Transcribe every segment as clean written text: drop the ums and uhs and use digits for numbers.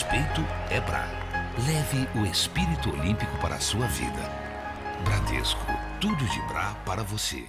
respeito é Bra. Leve o espírito olímpico para a sua vida. Bradesco, tudo de Bra para você.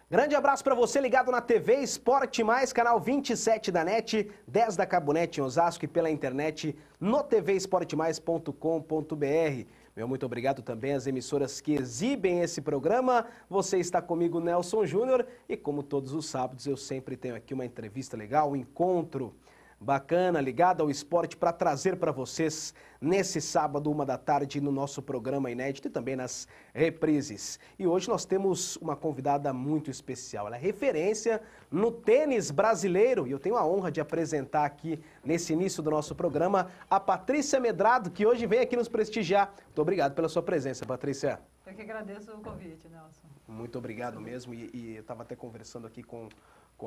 Grande abraço para você ligado na TV Esporte Mais, canal 27 da NET, 10 da Cabonete em Osasco e pela internet no tvesportemais.com.br. Meu muito obrigado também às emissoras que exibem esse programa. Você está comigo, Nelson Júnior, e como todos os sábados eu sempre tenho aqui uma entrevista legal, um encontro bacana, ligado ao esporte, para trazer para vocês nesse sábado, 13h, no nosso programa inédito e também nas reprises. E hoje nós temos uma convidada muito especial. Ela é referência no tênis brasileiro e eu tenho a honra de apresentar aqui, nesse início do nosso programa, a Patrícia Medrado, que hoje vem aqui nos prestigiar. Muito obrigado pela sua presença, Patrícia. Eu que agradeço o convite, Nelson. Muito obrigado mesmo. E eu estava até conversando aqui com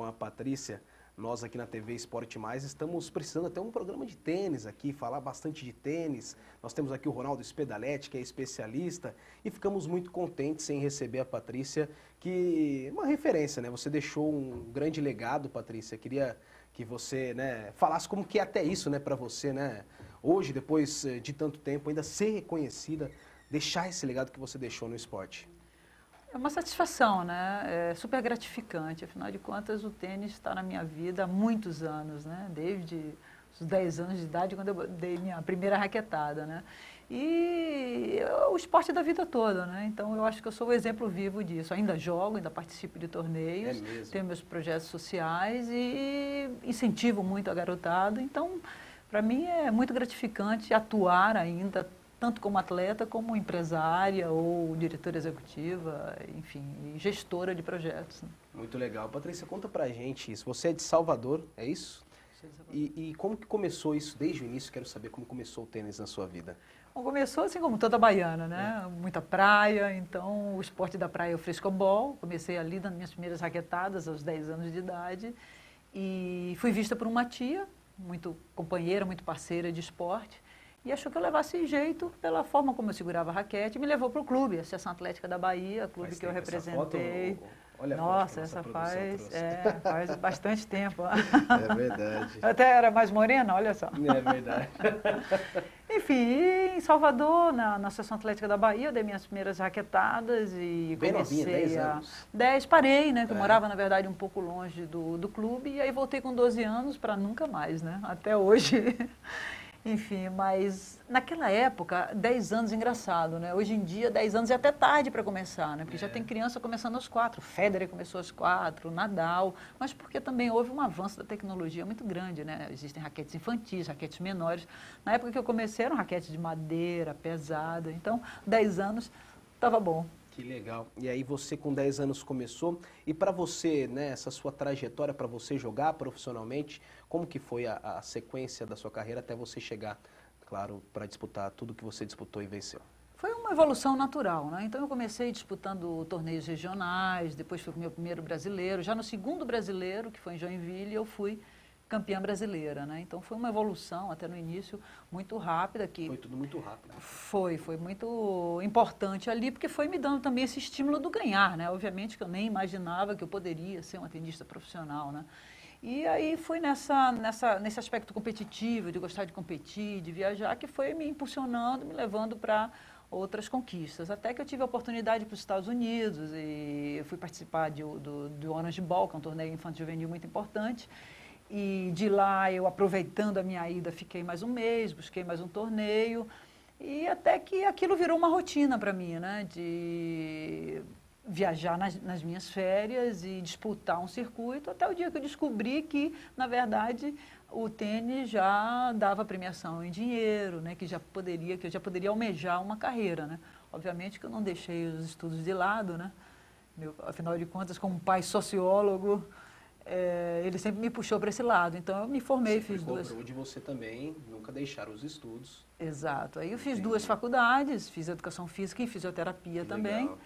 a Patrícia. Nós aqui na TV Esporte Mais estamos precisando até um programa de tênis aqui, falar bastante de tênis. Nós temos aqui o Ronaldo Spedaletti, que é especialista, e ficamos muito contentes em receber a Patrícia, que é uma referência, né? Você deixou um grande legado, Patrícia. Queria que você, né, falasse como que é até isso, né, para você, né? Hoje, depois de tanto tempo, ainda ser reconhecida, deixar esse legado que você deixou no esporte. É uma satisfação, né? É super gratificante. Afinal de contas, o tênis está na minha vida há muitos anos, né? Desde os 10 anos de idade, quando eu dei minha primeira raquetada, né? E o esporte da vida toda, né? Então, eu acho que eu sou o exemplo vivo disso. Ainda jogo, ainda participo de torneios, tenho meus projetos sociais e incentivo muito a garotada. Então, para mim é muito gratificante atuar ainda, tanto como atleta, como empresária ou diretora executiva, enfim, e gestora de projetos. Né? Muito legal. Patrícia, conta pra gente isso. Você é de Salvador, é isso? E como que começou isso desde o início? Quero saber como começou o tênis na sua vida. Bom, começou assim como toda baiana, né? Muita praia, então o esporte da praia é o frescobol. Comecei ali dando minhas primeiras raquetadas aos 10 anos de idade e fui vista por uma tia, muito companheira, muito parceira de esporte. E achou que eu levasse jeito pela forma como eu segurava a raquete e me levou para o clube, a Associação Atlética da Bahia, clube que eu representei. Olha, nossa, essa faz bastante tempo. É verdade. Eu até era mais morena, olha só. É verdade. Enfim, em Salvador, na Associação Atlética da Bahia, eu dei minhas primeiras raquetadas e bem comecei novinha, 10 anos. 10, parei, né? Que eu morava, na verdade, um pouco longe do clube. E aí voltei com 12 anos para nunca mais, né? Até hoje. Enfim, mas naquela época, 10 anos, engraçado, né? Hoje em dia, 10 anos é até tarde para começar, né? Porque já tem criança começando aos 4, Federer começou aos 4, Nadal, mas porque também houve um avanço da tecnologia muito grande, né? Existem raquetes infantis, raquetes menores. Na época que eu comecei, eram raquetes de madeira, pesada, então 10 anos estava bom. Que legal. E aí você com 10 anos começou, e para você, né, essa sua trajetória para você jogar profissionalmente, como que foi a sequência da sua carreira até você chegar, claro, para disputar tudo que você disputou e venceu? Foi uma evolução natural, né? Então eu comecei disputando torneios regionais, depois fui para o meu primeiro brasileiro, já no segundo brasileiro, que foi em Joinville, eu fui campeã brasileira, né? Então foi uma evolução até no início muito rápida. Foi tudo muito rápido. Foi muito importante ali, porque foi me dando também esse estímulo do ganhar, né? Obviamente que eu nem imaginava que eu poderia ser uma tenista profissional, né? E aí foi nesse aspecto competitivo, de gostar de competir, de viajar, que foi me impulsionando, me levando para outras conquistas. Até que eu tive a oportunidade para os Estados Unidos e eu fui participar do Orange Bowl, que é um torneio infanto-juvenil muito importante. E de lá, eu aproveitando a minha ida, fiquei mais um mês, busquei mais um torneio. E até que aquilo virou uma rotina para mim, né? De viajar nas minhas férias e disputar um circuito, até o dia que eu descobri que, na verdade, o tênis já dava premiação em dinheiro, né? Que eu já poderia almejar uma carreira, né? Obviamente que eu não deixei os estudos de lado, né? Afinal de contas, como pai sociólogo, ele sempre me puxou para esse lado. Então, eu me formei, Sempre fiz duas... cobrou de você também, nunca deixar os estudos. Exato. Aí eu fiz Entendi. duas faculdades, fiz educação física e fisioterapia também. Legal.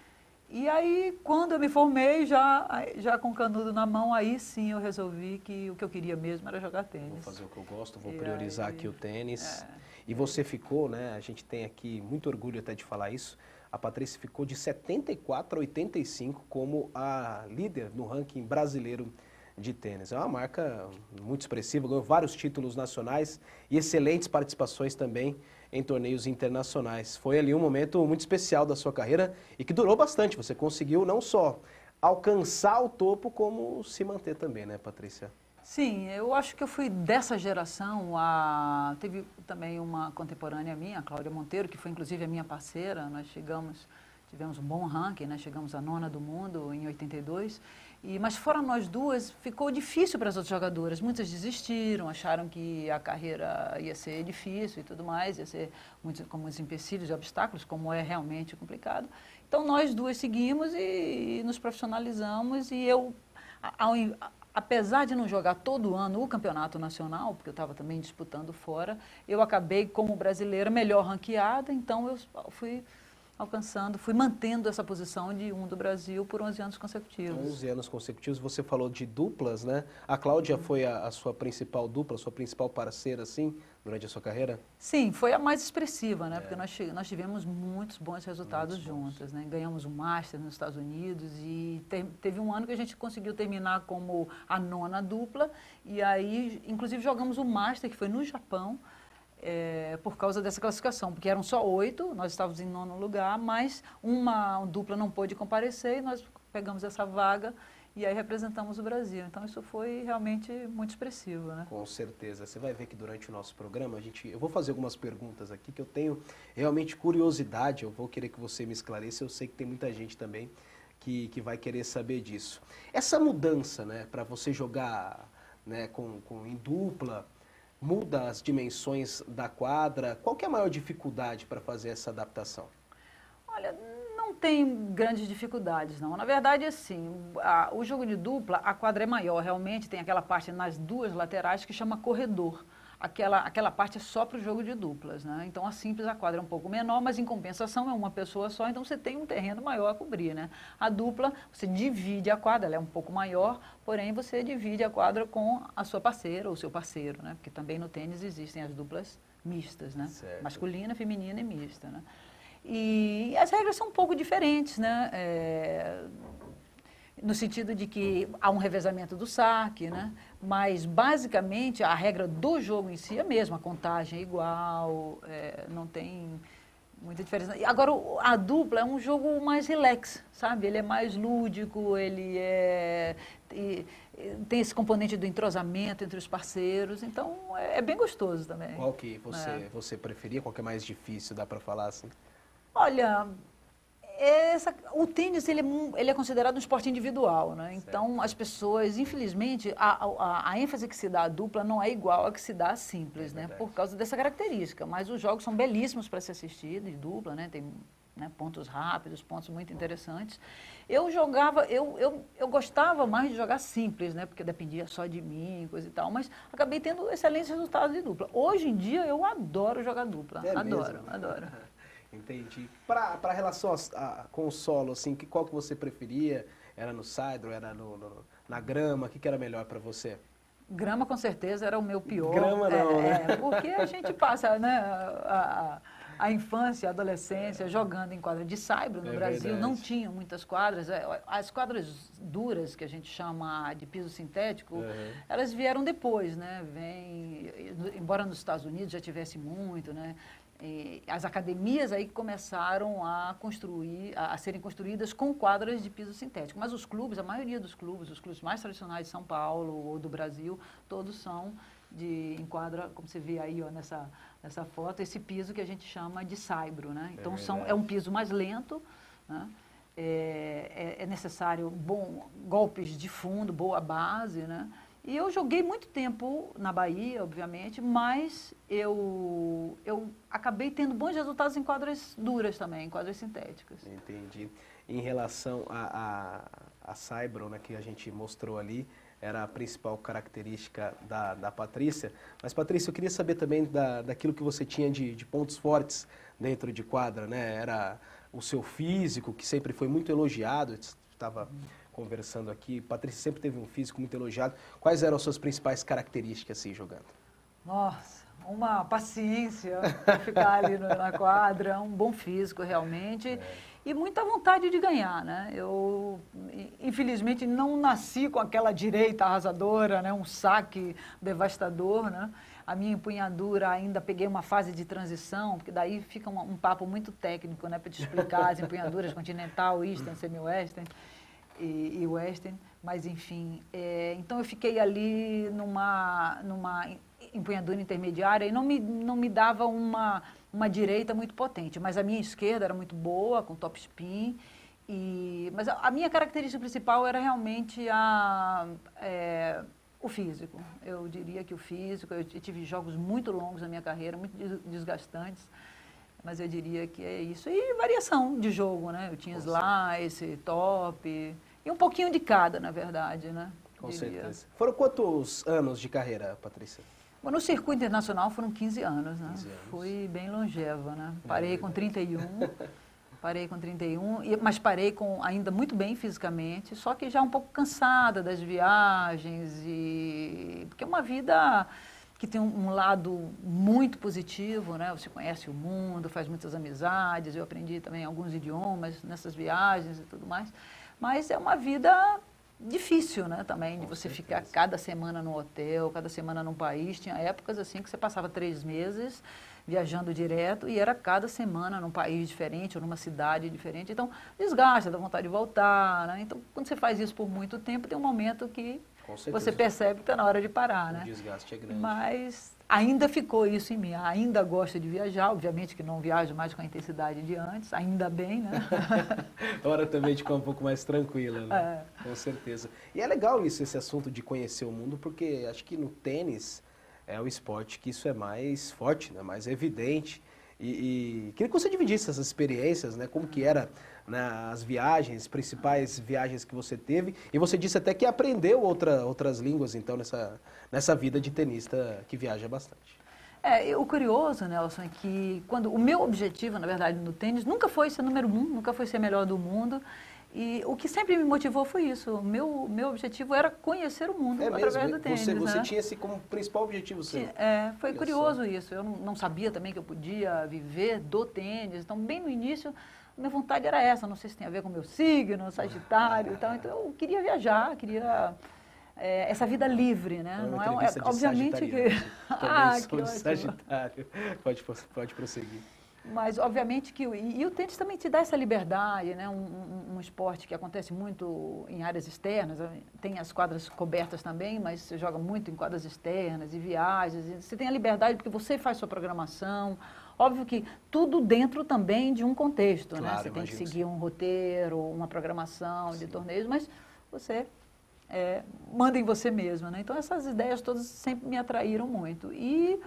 E aí, quando eu me formei, já com o canudo na mão, aí sim eu resolvi que o que eu queria mesmo era jogar tênis. Vou fazer o que eu gosto, vou E priorizar aí, aqui o tênis. E você ficou, né? A gente tem aqui muito orgulho até de falar isso. A Patrícia ficou de 74 a 85 como a líder no ranking brasileiro de tênis. É uma marca muito expressiva, ganhou vários títulos nacionais e excelentes participações também em torneios internacionais. Foi ali um momento muito especial da sua carreira e que durou bastante. Você conseguiu não só alcançar o topo, como se manter também, né, Patrícia? Sim, eu acho que eu fui dessa geração. Teve também uma contemporânea minha, a Cláudia Monteiro, que foi inclusive a minha parceira. Nós tivemos um bom ranking, né? Chegamos à 9ª do mundo em 82. Mas fora nós duas, ficou difícil para as outras jogadoras. Muitas desistiram, acharam que a carreira ia ser difícil e tudo mais, ia ser com muitos empecilhos e obstáculos, como é realmente complicado. Então nós duas seguimos e nos profissionalizamos e eu, apesar de não jogar todo ano o campeonato nacional, porque eu estava também disputando fora, eu acabei como brasileira melhor ranqueada, então eu fui mantendo essa posição de 1 do Brasil por 11 anos consecutivos. 11 anos consecutivos, você falou de duplas, né? A Cláudia foi a sua principal dupla, a sua principal parceira, assim, durante a sua carreira? Sim, foi a mais expressiva, né? Porque nós tivemos muitos bons resultados juntas, né? Ganhamos um Master nos Estados Unidos e teve um ano que a gente conseguiu terminar como a 9ª dupla e aí, inclusive, jogamos o Master, que foi no Japão, por causa dessa classificação, porque eram só 8, nós estávamos em 9º lugar, mas uma dupla não pôde comparecer e nós pegamos essa vaga e aí representamos o Brasil. Então isso foi realmente muito expressivo, né? Com certeza. Você vai ver que durante o nosso programa, eu vou fazer algumas perguntas aqui que eu tenho realmente curiosidade, eu vou querer que você me esclareça, eu sei que tem muita gente também que vai querer saber disso. Essa mudança, né, para você jogar, né, em dupla, muda as dimensões da quadra. Qual que é a maior dificuldade para fazer essa adaptação? Olha, não tem grandes dificuldades, não. Na verdade, assim, o jogo de dupla, a quadra é maior, realmente, tem aquela parte nas duas laterais que chama corredor. Aquela parte é só para o jogo de duplas, né? Então, a simples, a quadra é um pouco menor, mas em compensação é uma pessoa só, então você tem um terreno maior a cobrir, né? A dupla, você divide a quadra, ela é um pouco maior, porém você divide a quadra com a sua parceira ou o seu parceiro, né? Porque também no tênis existem as duplas mistas, né? Certo. Masculina, feminina e mista, né? E as regras são um pouco diferentes, né? No sentido de que há um revezamento do saque, né? Mas, basicamente, a regra do jogo em si é a mesma, a contagem é igual, não tem muita diferença. Agora, a dupla é um jogo mais relax, sabe? Ele é mais lúdico, tem esse componente do entrosamento entre os parceiros, então é bem gostoso também. Qual que você preferia? Qual que é mais difícil, dá para falar assim? Olha, o tênis ele é considerado um esporte individual, né? Então as pessoas, infelizmente, a ênfase que se dá à dupla não é igual a que se dá à simples, né? Por causa dessa característica. Mas os jogos são belíssimos para se assistir de dupla, né? Tem, né, pontos rápidos, pontos muito interessantes. Eu gostava mais de jogar simples, né? Porque dependia só de mim, coisa e tal. Mas acabei tendo excelentes resultados de dupla. Hoje em dia eu adoro jogar dupla, adoro. Entendi. Para a relação com o solo, assim, qual que você preferia? Era no saibro, era na grama? O que era melhor para você? Grama, com certeza, era o meu pior. Grama não, né? Porque a gente passa, né, a infância, a adolescência, jogando em quadra de saibro no Brasil. Verdade. Não tinham muitas quadras. As quadras duras, que a gente chama de piso sintético, elas vieram depois, né? Embora nos Estados Unidos já tivesse muito, né? As academias aí começaram a serem construídas com quadras de piso sintético. Mas os clubes, a maioria dos clubes, os clubes mais tradicionais de São Paulo ou do Brasil, todos são em quadra, como você vê aí, ó, nessa foto, esse piso que a gente chama de saibro, né? Então é um piso mais lento, né? É necessário golpes de fundo, boa base, né? E eu joguei muito tempo na Bahia, obviamente, mas eu acabei tendo bons resultados em quadras duras também, em quadras sintéticas. Entendi. Em relação a a Saibro, né, que a gente mostrou ali, era a principal característica da Patrícia. Mas, Patrícia, eu queria saber também daquilo que você tinha de pontos fortes dentro de quadra, né? Era o seu físico, que sempre foi muito elogiado, estava conversando aqui. Patrícia sempre teve um físico muito elogiado. Quais eram as suas principais características, assim, jogando? Nossa, uma paciência para ficar ali na quadra, um bom físico realmente e muita vontade de ganhar, né? Eu, infelizmente, não nasci com aquela direita arrasadora, né? Um saque devastador, né? A minha empunhadura ainda peguei uma fase de transição, porque daí fica um papo muito técnico, né? Para te explicar as empunhaduras continental, eastern, semi-western e western, mas enfim, então eu fiquei ali numa empunhadura intermediária e não me dava uma direita muito potente, mas a minha esquerda era muito boa, com top spin, mas a minha característica principal era realmente o físico. Eu diria que o físico, eu tive jogos muito longos na minha carreira, muito desgastantes, mas eu diria que é isso. E variação de jogo, né? Eu tinha slice, top, e um pouquinho de cada, na verdade, né? Com certeza. Foram quantos anos de carreira, Patrícia? Bom, no circuito internacional foram 15 anos, né? 15 anos. Fui bem longeva, né? Parei com 31, mas parei ainda muito bem fisicamente, só que já um pouco cansada das viagens, porque é uma vida que tem um lado muito positivo, né? Você conhece o mundo, faz muitas amizades, eu aprendi também alguns idiomas nessas viagens e tudo mais, mas é uma vida difícil, né, também, de você ficar cada semana no hotel, cada semana num país. Tinha épocas assim que você passava 3 meses viajando direto e era cada semana num país diferente ou numa cidade diferente. Então, desgasta, dá vontade de voltar, né? Então, quando você faz isso por muito tempo, tem um momento que você percebe que está na hora de parar, né? O desgaste é grande. Mas ainda ficou isso em mim, ainda gosto de viajar, obviamente que não viajo mais com a intensidade de antes, ainda bem, né? Hora também de ficar um pouco mais tranquila, né? Com certeza. E é legal isso, esse assunto de conhecer o mundo, porque acho que no tênis é o esporte que isso é mais forte, né? Mais evidente. E queria que você dividisse essas experiências, né? Como que era, né, as viagens, principais viagens que você teve. E você disse até que aprendeu outras línguas, então, nessa vida de tenista que viaja bastante. O curioso, Nelson, é que o meu objetivo, na verdade, no tênis, nunca foi ser número 1, nunca foi ser melhor do mundo. E o que sempre me motivou foi isso. O meu objetivo era conhecer o mundo através do tênis. Você tinha esse como principal objetivo seu. Foi curioso isso. Eu não sabia também que eu podia viver do tênis. Então, bem no início, minha vontade era essa. Não sei se tem a ver com o meu signo, Sagitário e tal. Então, eu queria viajar, queria essa vida livre, né? Não obviamente que... que ótimo. Sagitário. Pode prosseguir. Mas, obviamente, que o tênis também te dá essa liberdade, né? Um esporte que acontece muito em áreas externas, tem as quadras cobertas também, mas você joga muito em quadras externas e viagens, e você tem a liberdade porque você faz sua programação. Óbvio que tudo dentro também de um contexto, claro, né? Você tem que seguir um roteiro, uma programação de torneios, mas você manda em você mesmo, né? Então, essas ideias todas sempre me atraíram muito. E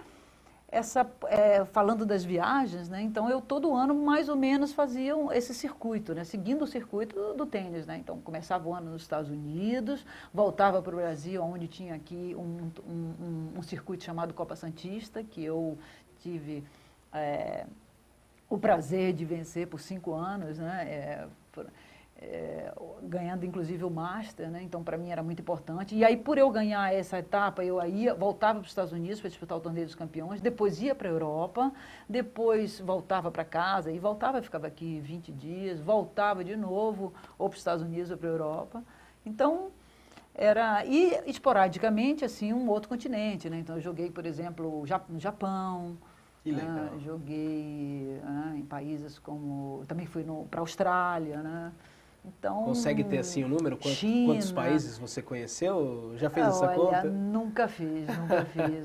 falando das viagens, né? Então eu todo ano mais ou menos fazia esse circuito, né? Seguindo o circuito do tênis, né? Então começava o ano nos Estados Unidos, voltava para o Brasil, onde tinha aqui um circuito chamado Copa Santista, que eu tive o prazer de vencer por 5 anos, né? Ganhando inclusive o Master, né? Então para mim era muito importante. E aí por eu ganhar essa etapa, eu voltava para os Estados Unidos para disputar o Torneio dos Campeões, depois ia para a Europa, depois voltava para casa e ficava aqui 20 dias, voltava de novo ou para os Estados Unidos ou para a Europa. Então e esporadicamente assim um outro continente, né? Então eu joguei, por exemplo, no Japão. Que legal. Joguei em países como, também fui para a Austrália, né? Então, consegue ter assim o número? Quantos países você conheceu? Já fez essa conta? Nunca fiz,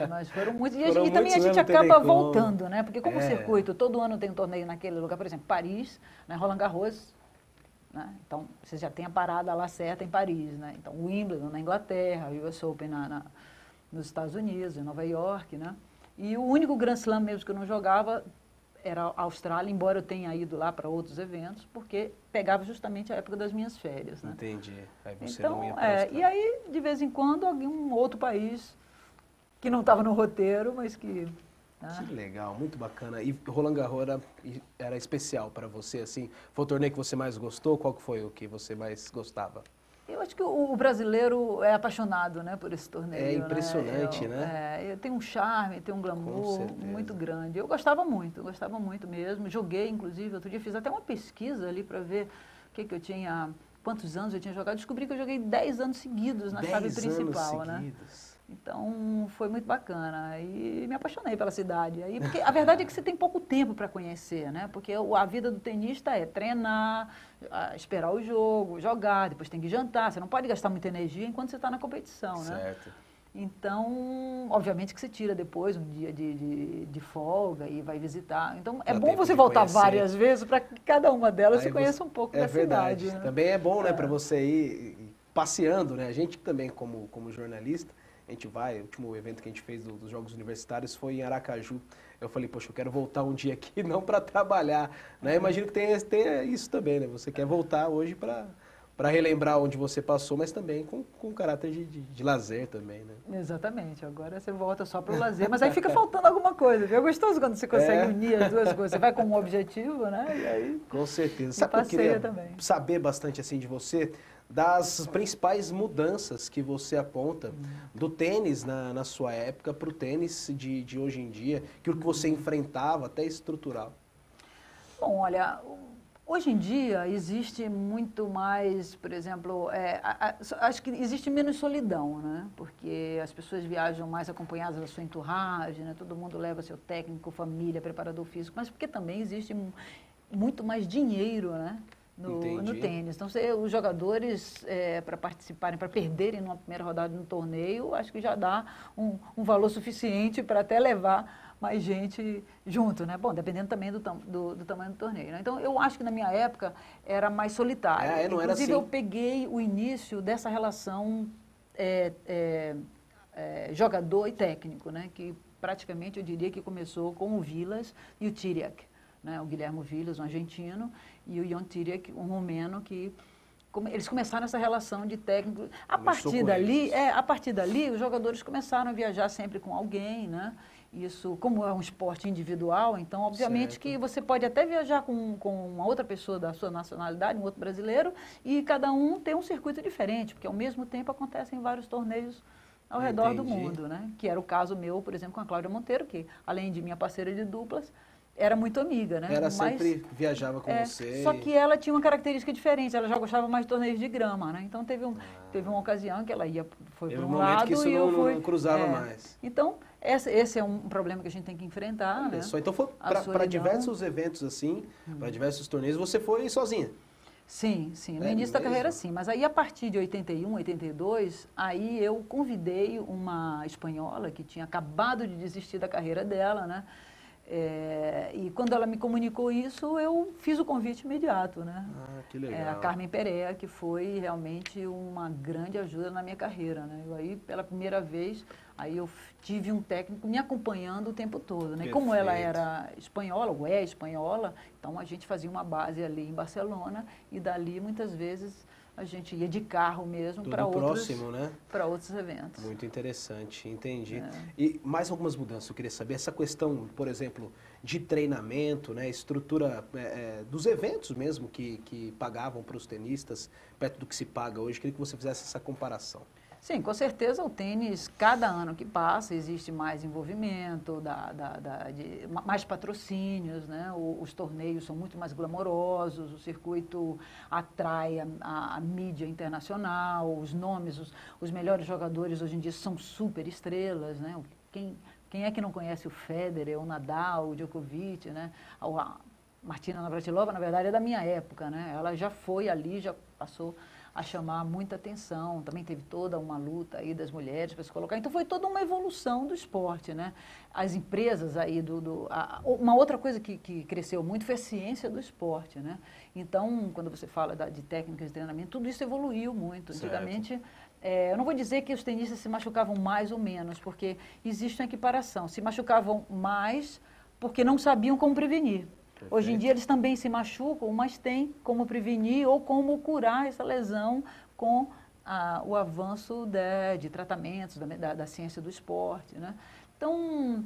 mas foram muitos. E também a gente acaba voltando, né? Porque como circuito, todo ano tem um torneio naquele lugar, por exemplo, Paris, né? Roland Garros, né? Então você já tem a parada lá certa em Paris, né? Então Wimbledon na Inglaterra, US Open nos Estados Unidos, em Nova York, né? E o único Grand Slam mesmo que eu não jogava era a Austrália, embora eu tenha ido lá para outros eventos, porque pegava justamente a época das minhas férias. Né? Entendi. Aí você Então, não ia para a Austrália. e aí, de vez em quando, algum outro país que não estava no roteiro, mas que... Que legal, muito bacana. E Roland Garros era especial para você, assim? Foi o torneio que você mais gostou? Qual que foi o que você mais gostava? Eu acho que o brasileiro é apaixonado, né, por esse torneio. É impressionante, né? Tem um charme, tem um glamour muito grande. Eu gostava muito mesmo. Joguei, inclusive, outro dia fiz até uma pesquisa ali para ver o que eu tinha, quantos anos eu tinha jogado. Descobri que eu joguei 10 anos seguidos na chave principal, né? Então, foi muito bacana e me apaixonei pela cidade. Aí, porque a verdade é que você tem pouco tempo para conhecer, né? Porque a vida do tenista é treinar, esperar o jogo, jogar, depois tem que jantar. Você não pode gastar muita energia enquanto você está na competição, né? Certo. Então, obviamente que você tira depois um dia de folga e vai visitar. Então, é bom você voltar várias vezes para que cada uma delas você conheça um pouco da cidade. Né? Também é bom, né, para você ir passeando, né? A gente também, como jornalista, a gente vai, o último evento que a gente fez dos Jogos Universitários foi em Aracaju. Eu falei, poxa, eu quero voltar um dia aqui, não para trabalhar. Né? Imagino que tem isso também, né? Você quer voltar hoje para relembrar onde você passou, mas também com caráter de lazer também, né? Exatamente. Agora você volta só para o lazer, mas aí fica faltando alguma coisa, viu? É gostoso quando você consegue unir as duas coisas. Você vai com um objetivo, né? E aí, com certeza. Sabe o que eu queria saber bastante assim de você? Das principais mudanças que você aponta do tênis na sua época para o tênis de hoje em dia, aquilo que você enfrentava, até estrutural. Bom, olha, hoje em dia existe muito mais, por exemplo, acho que existe menos solidão, né? Porque as pessoas viajam mais acompanhadas da sua entourage, né? Todo mundo leva seu técnico, família, preparador físico, mas porque também existe muito mais dinheiro, né? No tênis. Então, os jogadores, para participarem, para perderem numa primeira rodada no torneio, acho que já dá um valor suficiente para até levar mais gente junto, né? Bom, dependendo também do tamanho do torneio. Né? Então, eu acho que na minha época era mais solitário. Não Inclusive, era assim. Eu peguei o início dessa relação jogador e técnico, né? Que praticamente eu diria que começou com o Vilas e o Tiriac. Né, o Guilherme Vilas, um argentino, e o Ion Tiriac, um romeno, que eles começaram essa relação de técnico. A partir dali, os jogadores começaram a viajar sempre com alguém, né? Isso, como é um esporte individual, então, obviamente que você pode até viajar com uma outra pessoa da sua nacionalidade, um outro brasileiro, e cada um tem um circuito diferente, porque ao mesmo tempo acontecem vários torneios ao redor do mundo, né? Que era o caso meu, por exemplo, com a Cláudia Monteiro, que, além de minha parceira de duplas, era muito amiga, né? Sempre viajava com você. Só que ela tinha uma característica diferente, ela já gostava mais de torneios de grama, né? Então teve uma ocasião que ela foi para um lado que isso e eu fui... não cruzava mais. Então, esse é um problema que a gente tem que enfrentar, né? Então foi para diversos eventos assim, para diversos torneios, você foi sozinha? Sim, no início da carreira sim, mas aí a partir de 81, 82, aí eu convidei uma espanhola que tinha acabado de desistir da carreira dela, né? E quando ela me comunicou isso, eu fiz o convite imediato, né? Que legal. A Carmen Perea, que foi realmente uma grande ajuda na minha carreira, né? Eu aí, pela primeira vez, aí eu tive um técnico me acompanhando o tempo todo, né? Como ela era espanhola, ou é espanhola, então a gente fazia uma base ali em Barcelona e dali, muitas vezes, a gente ia de carro mesmo para outros eventos. Muito interessante, entendi. E mais algumas mudanças eu queria saber. Essa questão, por exemplo, de treinamento, né, estrutura dos eventos mesmo que pagavam para os tenistas, perto do que se paga hoje. Queria que você fizesse essa comparação. Sim, com certeza o tênis, cada ano que passa, existe mais envolvimento, mais patrocínios, né? Os torneios são muito mais glamourosos, o circuito atrai a mídia internacional, os nomes, os melhores jogadores hoje em dia são super estrelas, né? Quem é que não conhece o Federer, o Nadal, o Djokovic, né? A Martina Navratilova, na verdade, é da minha época, né? Ela já foi ali, já passou a chamar muita atenção. Também teve toda uma luta aí das mulheres para se colocar. Então, foi toda uma evolução do esporte, né? As empresas aí uma outra coisa que cresceu muito foi a ciência do esporte, né? Então, quando você fala de técnicas de treinamento, tudo isso evoluiu muito. Antigamente, eu não vou dizer que os tenistas se machucavam mais ou menos, porque existe uma equiparação. Se machucavam mais porque não sabiam como prevenir. Perfeito. Hoje em dia eles também se machucam, mas têm como prevenir ou como curar essa lesão com o avanço de tratamentos da ciência do esporte, né? Então,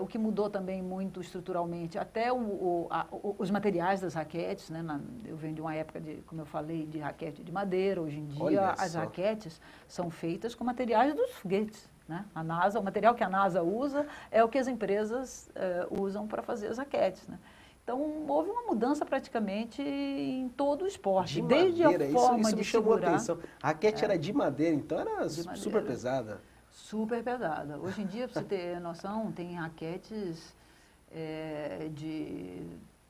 o que mudou também muito estruturalmente, até os materiais das raquetes, né? Eu venho de uma época, como eu falei, de raquete de madeira. Hoje em dia, as raquetes são feitas com materiais dos foguetes, né? A NASA, o material que a NASA usa é o que as empresas usam para fazer as raquetes, né? Então, houve uma mudança praticamente em todo o esporte, desde madeira, a forma isso de me chamou segurar. A atenção. A raquete era de madeira, então era madeira. super pesada. Super pesada. Hoje em dia, para você ter noção, tem raquetes de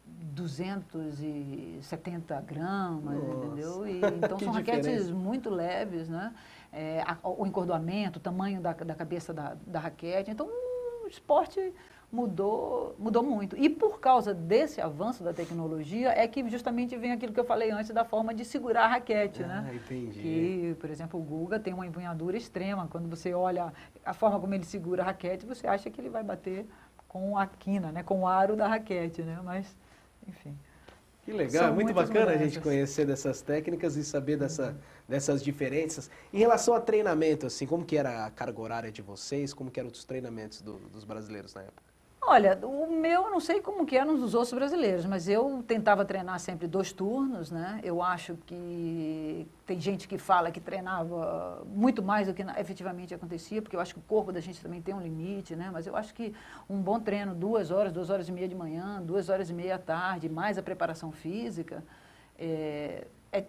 270 gramas, Nossa, entendeu? Então, são diferença. raquetes muito leves, né? O encordoamento, o tamanho da cabeça da raquete. Então, o esporte mudou muito. E por causa desse avanço da tecnologia é que justamente vem aquilo que eu falei antes da forma de segurar a raquete, né? Entendi. Que, por exemplo, o Guga tem uma empunhadura extrema. Quando você olha a forma como ele segura a raquete, você acha que ele vai bater com a quina, né? Com o aro da raquete, né? Mas, enfim. Que legal, é muito muitas bacana a gente mudanças. conhecer dessas técnicas e saber dessas diferenças. Em relação a treinamento, assim, como que era a carga horária de vocês? Como que eram os treinamentos dos brasileiros na época? Olha, o meu, não sei como que eram os outros brasileiros, mas eu tentava treinar sempre 2 turnos, né? Eu acho que tem gente que fala que treinava muito mais do que efetivamente acontecia, porque eu acho que o corpo da gente também tem um limite, né? Mas eu acho que um bom treino, 2 horas, 2 horas e meia de manhã, 2 horas e meia à tarde, mais a preparação física,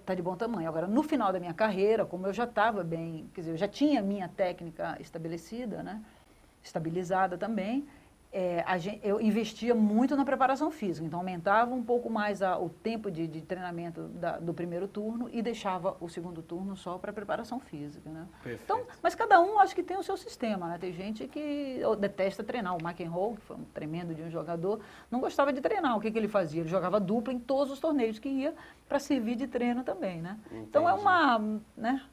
tá de bom tamanho. Agora, no final da minha carreira, como eu já estava bem, quer dizer, eu já tinha minha técnica estabelecida, né? Estabilizada também, eu investia muito na preparação física, então aumentava um pouco mais o tempo de treinamento do primeiro turno e deixava o segundo turno só para preparação física, né? Então, mas cada um acho que tem o seu sistema, né? Tem gente que detesta treinar. O McEnroe, que foi um tremendo de um jogador, não gostava de treinar. O que ele fazia? Ele jogava dupla em todos os torneios que ia para servir de treino também, né? Entendi. Então é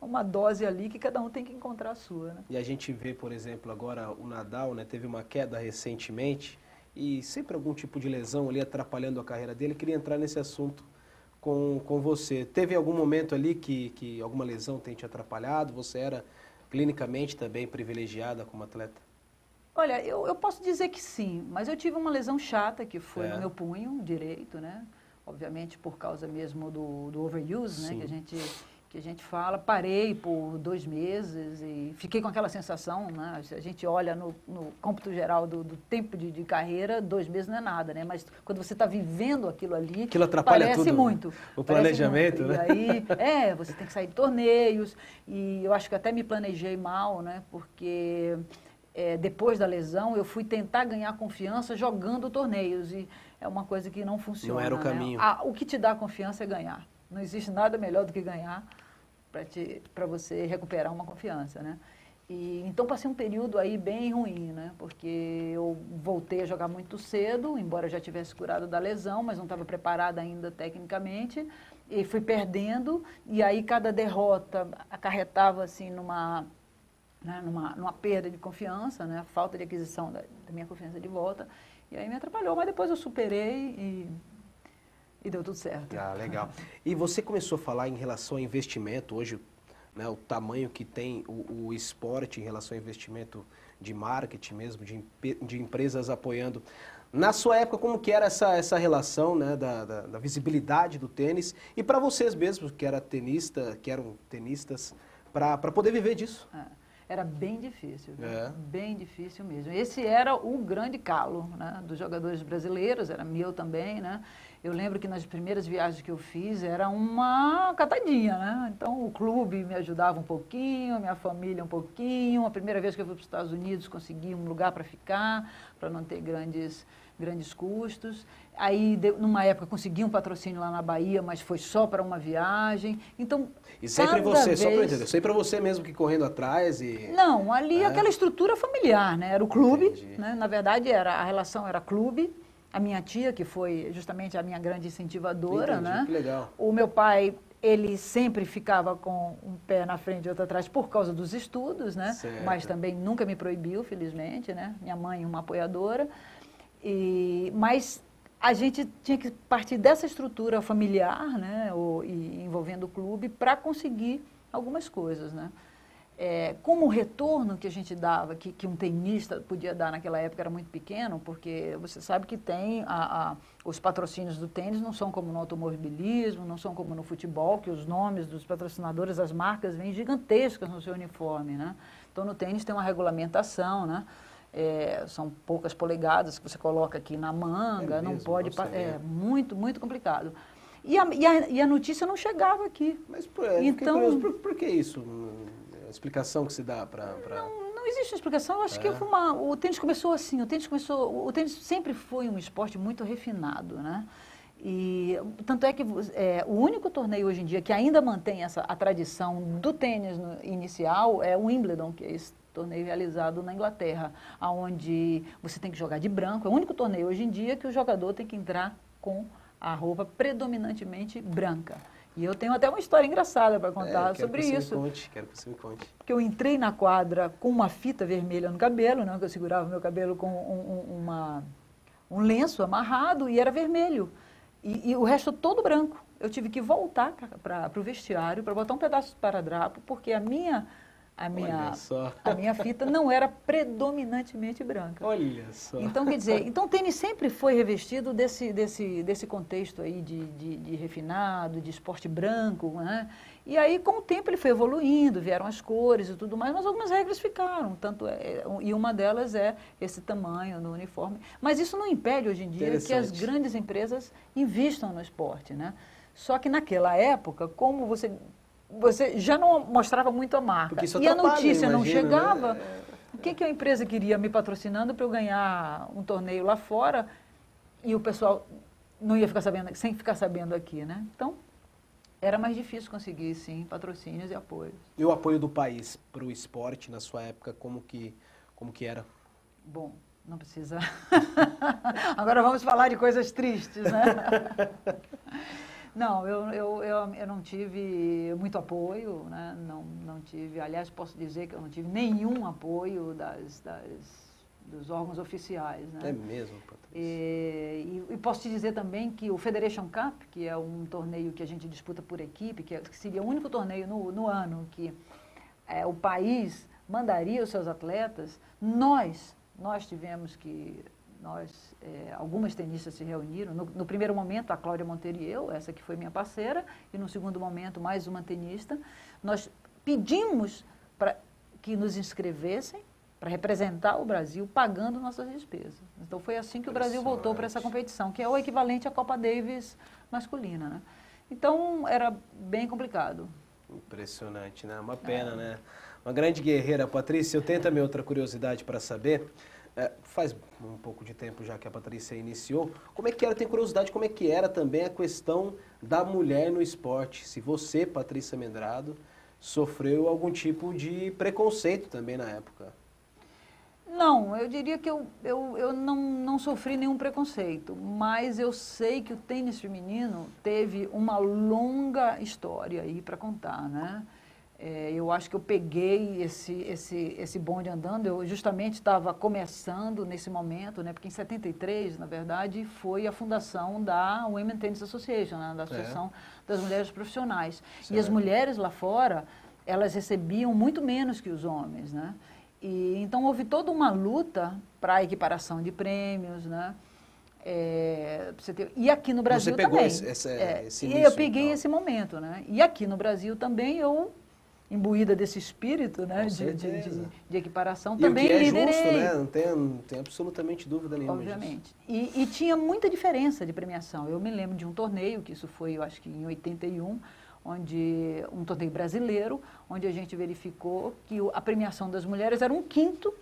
uma dose ali que cada um tem que encontrar a sua, né? E a gente vê, por exemplo, agora o Nadal, né, teve uma queda recentemente e sempre algum tipo de lesão ali atrapalhando a carreira dele. Queria entrar nesse assunto com você. Teve algum momento ali que alguma lesão tenha te atrapalhado? Você era clinicamente também privilegiada como atleta? Olha, eu posso dizer que sim, mas eu tive uma lesão chata que foi no meu punho direito, né? Obviamente por causa mesmo do overuse, né? Que a gente fala. Parei por 2 meses e fiquei com aquela sensação, né? A gente olha no cômputo geral do tempo de carreira, 2 meses não é nada, né? Mas quando você está vivendo aquilo ali, aquilo atrapalha parece tudo, muito. O planejamento, muito. né? E aí, você tem que sair de torneios e eu acho que até me planejei mal, né? Porque depois da lesão eu fui tentar ganhar confiança jogando torneios e é uma coisa que não funciona. Não era o caminho. Né? O que te dá confiança é ganhar. Não existe nada melhor do que ganhar para você recuperar uma confiança, né? Então, passei um período aí bem ruim, né? Porque eu voltei a jogar muito cedo, embora eu já tivesse curado da lesão, mas não estava preparada ainda tecnicamente, e fui perdendo, e aí cada derrota acarretava, assim, numa perda de confiança, né? Falta de aquisição da minha confiança de volta, e aí me atrapalhou, mas depois eu superei e deu tudo certo. Ah, legal. E você começou a falar em relação a investimento, hoje, né, o tamanho que tem o esporte em relação ao investimento de marketing mesmo, de empresas apoiando. Na sua época, como que era essa relação, né, da visibilidade do tênis e para vocês mesmos, que eram tenistas, para poder viver disso? Era bem difícil, bem difícil mesmo. Esse era o grande calo, né, dos jogadores brasileiros, era meu também, né? Eu lembro que nas primeiras viagens que eu fiz era uma catadinha, né? Então o clube me ajudava um pouquinho, minha família um pouquinho. A primeira vez que eu fui para os Estados Unidos consegui um lugar para ficar, para não ter grandes custos. Aí, numa época, consegui um patrocínio lá na Bahia, mas foi só para uma viagem. Então, e sempre você, só para eu entender, sempre você mesmo que correndo atrás e... Não, ali aquela estrutura familiar, né? Era o clube, né? Na verdade, a relação era clube. A minha tia, que foi justamente a minha grande incentivadora, né? Que legal. O meu pai, ele sempre ficava com um pé na frente e outro atrás por causa dos estudos, né? Certo. Mas também nunca me proibiu, felizmente, né? Minha mãe, uma apoiadora. Mas a gente tinha que partir dessa estrutura familiar, né, e envolvendo o clube, para conseguir algumas coisas, né? Como o retorno que a gente dava, que um tenista podia dar naquela época era muito pequeno, porque você sabe que tem os patrocínios do tênis não são como no automobilismo, não são como no futebol, que os nomes dos patrocinadores, as marcas, vêm gigantescas no seu uniforme, né? Então, no tênis tem uma regulamentação, né? São poucas polegadas que você coloca aqui na manga, não pode... muito, muito complicado. E a notícia não chegava aqui. Mas então, curioso, por que isso? A explicação que se dá para... Não existe explicação. Eu acho que o tênis começou assim. O tênis sempre foi um esporte muito refinado, né? E tanto é que o único torneio hoje em dia que ainda mantém a tradição do tênis inicial é o Wimbledon, que é esse torneio realizado na Inglaterra, onde você tem que jogar de branco. É o único torneio hoje em dia que o jogador tem que entrar com a roupa predominantemente branca. E eu tenho até uma história engraçada para contar sobre isso. Quero que você me conte. Porque eu entrei na quadra com uma fita vermelha no cabelo, né, que eu segurava meu cabelo com um lenço amarrado e era vermelho. E o resto todo branco. Eu tive que voltar para o vestiário para botar um pedaço de esparadrapo, porque a minha fita não era predominantemente branca. Olha só. Então, quer dizer, o tênis sempre foi revestido desse contexto aí de refinado, de esporte branco, né? E aí, com o tempo, ele foi evoluindo, vieram as cores e tudo mais, mas algumas regras ficaram, e uma delas é esse tamanho no uniforme. Mas isso não impede, hoje em dia, que as grandes empresas invistam no esporte, né? Só que naquela época, como você já não mostrava muito a marca. E a notícia não chegava. Né? O que a empresa queria me patrocinando para eu ganhar um torneio lá fora e o pessoal não ia ficar sabendo, sem ficar sabendo aqui, né? Então, era mais difícil conseguir, sim, patrocínios e apoios. E o apoio do país para o esporte, na sua época, como que era? Bom, não precisa... Agora vamos falar de coisas tristes, né? Não, eu não tive muito apoio, né? Não tive, aliás, posso dizer que eu não tive nenhum apoio dos órgãos oficiais, né? É mesmo, Patrícia? E posso te dizer também que o Federation Cup, que é um torneio que a gente disputa por equipe, que seria o único torneio no ano que o país mandaria os seus atletas, nós tivemos que... algumas tenistas se reuniram. No primeiro momento, a Cláudia Monteiro e eu, essa que foi minha parceira, e no segundo momento, mais uma tenista. Nós pedimos para que nos inscrevessem para representar o Brasil, pagando nossas despesas. Então, foi assim que o Brasil voltou para essa competição, que é o equivalente à Copa Davis masculina, né? Então, era bem complicado. Impressionante, né? Uma pena, né? Uma grande guerreira. Patrícia, eu tenho também outra curiosidade para saber... faz um pouco de tempo já que a Patrícia iniciou, como é que era, tem curiosidade, como é que era também a questão da mulher no esporte? Se você, Patrícia Medrado, sofreu algum tipo de preconceito também na época? Não, eu diria que eu não sofri nenhum preconceito, mas eu sei que o tênis feminino teve uma longa história aí para contar, né? Eu acho que eu peguei esse bonde andando, eu justamente estava começando nesse momento, né, porque em 73, na verdade, foi a fundação da Women Tennis Association, né, da Associação das Mulheres Profissionais. Certo. E as mulheres lá fora, elas recebiam muito menos que os homens, né? E, então, houve toda uma luta para a equiparação de prêmios, né? E aqui no Brasil também. Você pegou esse início, eu peguei esse momento, né? E aqui no Brasil também eu... imbuída desse espírito, né, de equiparação, também liderei. Justo, né? Não tem absolutamente dúvida nenhuma. Obviamente. E tinha muita diferença de premiação. Eu me lembro de um torneio, que isso foi, eu acho que em 81, um torneio brasileiro, onde a gente verificou que a premiação das mulheres era 1/5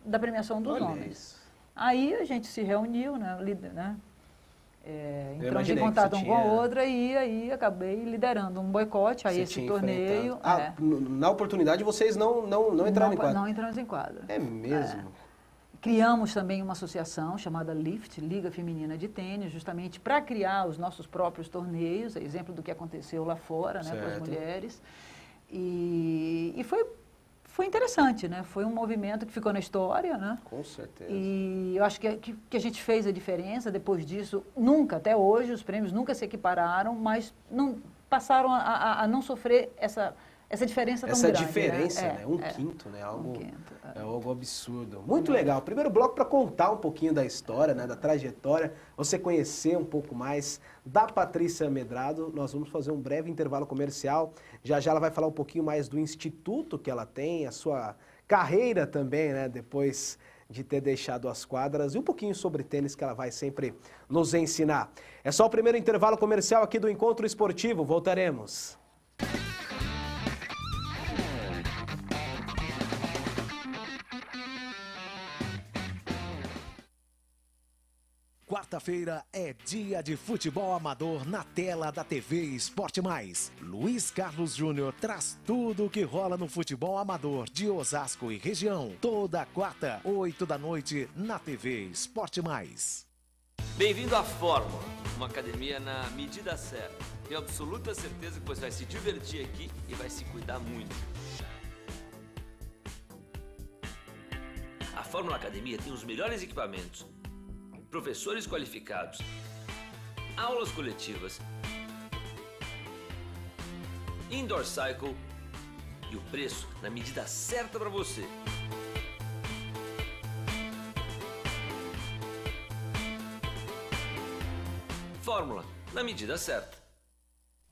da premiação dos homens. Aí a gente se reuniu, né, entramos em contato com a outra e aí acabei liderando um boicote a esse torneio. Na oportunidade vocês não entraram em quadra? Não entramos em quadra. É mesmo? Criamos também uma associação chamada LIFT, Liga Feminina de Tênis, justamente para criar os nossos próprios torneios, exemplo do que aconteceu lá fora, né, com as mulheres. E foi interessante, né? Foi um movimento que ficou na história, né? Com certeza. E eu acho que a gente fez a diferença. Depois disso, nunca, até hoje, os prêmios nunca se equipararam, mas não passaram a não sofrer essa diferença tão grande. Essa diferença, né? Um quinto, né? É algo absurdo. Muito legal. Primeiro bloco para contar um pouquinho da história, né? Da trajetória, você conhecer um pouco mais da Patrícia Medrado. Nós vamos fazer um breve intervalo comercial. Já já ela vai falar um pouquinho mais do instituto que ela tem, a sua carreira também, né? Depois de ter deixado as quadras e um pouquinho sobre tênis que ela vai sempre nos ensinar. É só o primeiro intervalo comercial aqui do Encontro Esportivo. Voltaremos. Quarta-feira é dia de futebol amador na tela da TV Esporte Mais. Luiz Carlos Júnior traz tudo o que rola no futebol amador de Osasco e região. Toda quarta, 8 da noite, na TV Esporte Mais. Bem-vindo à Fórmula, uma academia na medida certa. Tenho absoluta certeza que você vai se divertir aqui e vai se cuidar muito. A Fórmula Academia tem os melhores equipamentos, professores qualificados, aulas coletivas, indoor cycle e o preço na medida certa para você. Fórmula na medida certa.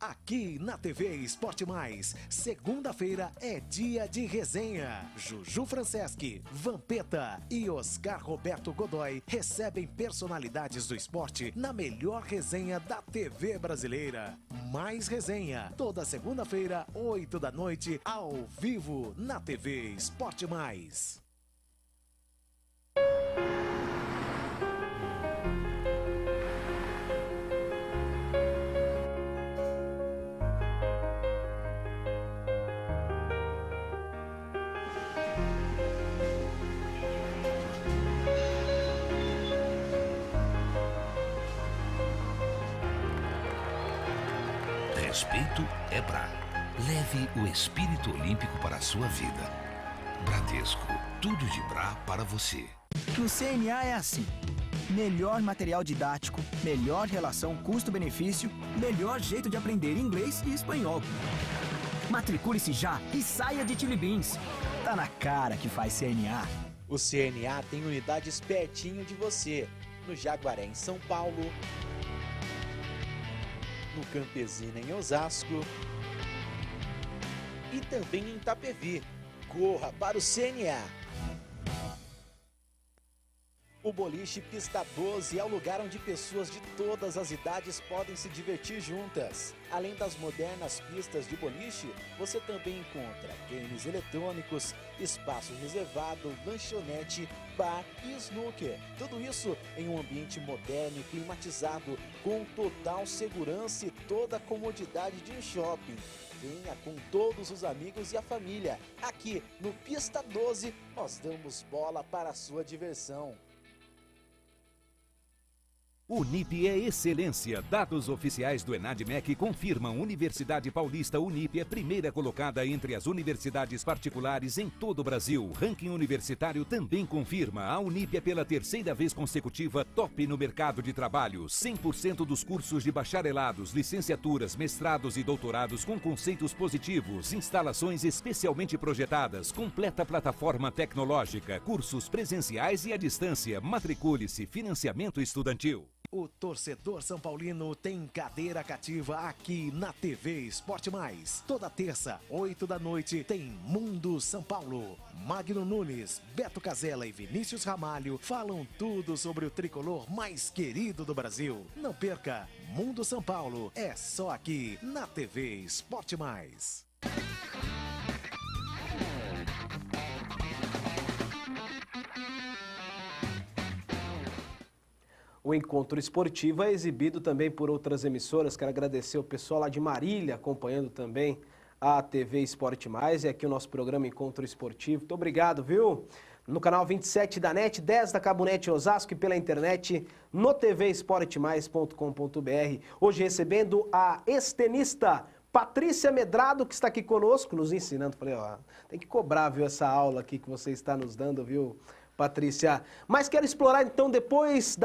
Aqui na TV Esporte Mais, segunda-feira é dia de resenha. Juju Franceschi, Vampeta e Oscar Roberto Godoy recebem personalidades do esporte na melhor resenha da TV brasileira. Mais resenha, toda segunda-feira, 8 da noite, ao vivo na TV Esporte Mais. Respeito é Bra. Leve o espírito olímpico para a sua vida. Bradesco, tudo de Bra para você. No CNA é assim. Melhor material didático, melhor relação custo-benefício, melhor jeito de aprender inglês e espanhol. Matricule-se já e saia de Chili Beans. Tá na cara que faz CNA. O CNA tem unidades pertinho de você. No Jaguaré, em São Paulo. No Campesina, em Osasco. E também em Itapevi. Corra para o CNA. O boliche Pista 12 é o lugar onde pessoas de todas as idades podem se divertir juntas. Além das modernas pistas de boliche, você também encontra games eletrônicos, espaço reservado, lanchonete, bar e snooker. Tudo isso em um ambiente moderno e climatizado, com total segurança e toda a comodidade de um shopping. Venha com todos os amigos e a família. Aqui no Pista 12, nós damos bola para a sua diversão. Unip é excelência. Dados oficiais do ENADMEC confirmam Universidade Paulista Unip é primeira colocada entre as universidades particulares em todo o Brasil. Ranking universitário também confirma. A Unip é pela terceira vez consecutiva top no mercado de trabalho. 100% dos cursos de bacharelados, licenciaturas, mestrados e doutorados com conceitos positivos, instalações especialmente projetadas, completa plataforma tecnológica, cursos presenciais e à distância. Matricule-se, financiamento estudantil. O torcedor São Paulino tem cadeira cativa aqui na TV Esporte Mais. Toda terça, 8 da noite, tem Mundo São Paulo. Magno Nunes, Beto Casella e Vinícius Ramalho falam tudo sobre o tricolor mais querido do Brasil. Não perca, Mundo São Paulo é só aqui na TV Esporte Mais. O Encontro Esportivo é exibido também por outras emissoras. Quero agradecer o pessoal lá de Marília, acompanhando também a TV Esporte Mais. E aqui o nosso programa Encontro Esportivo. Muito obrigado, viu? No canal 27 da NET, 10 da Cabonete Osasco e pela internet no tvesportemais.com.br. Hoje recebendo a extenista Patrícia Medrado, que está aqui conosco, nos ensinando. Falei, ó, tem que cobrar, viu, essa aula aqui que você está nos dando, viu, Patrícia? Mas quero explorar, então, depois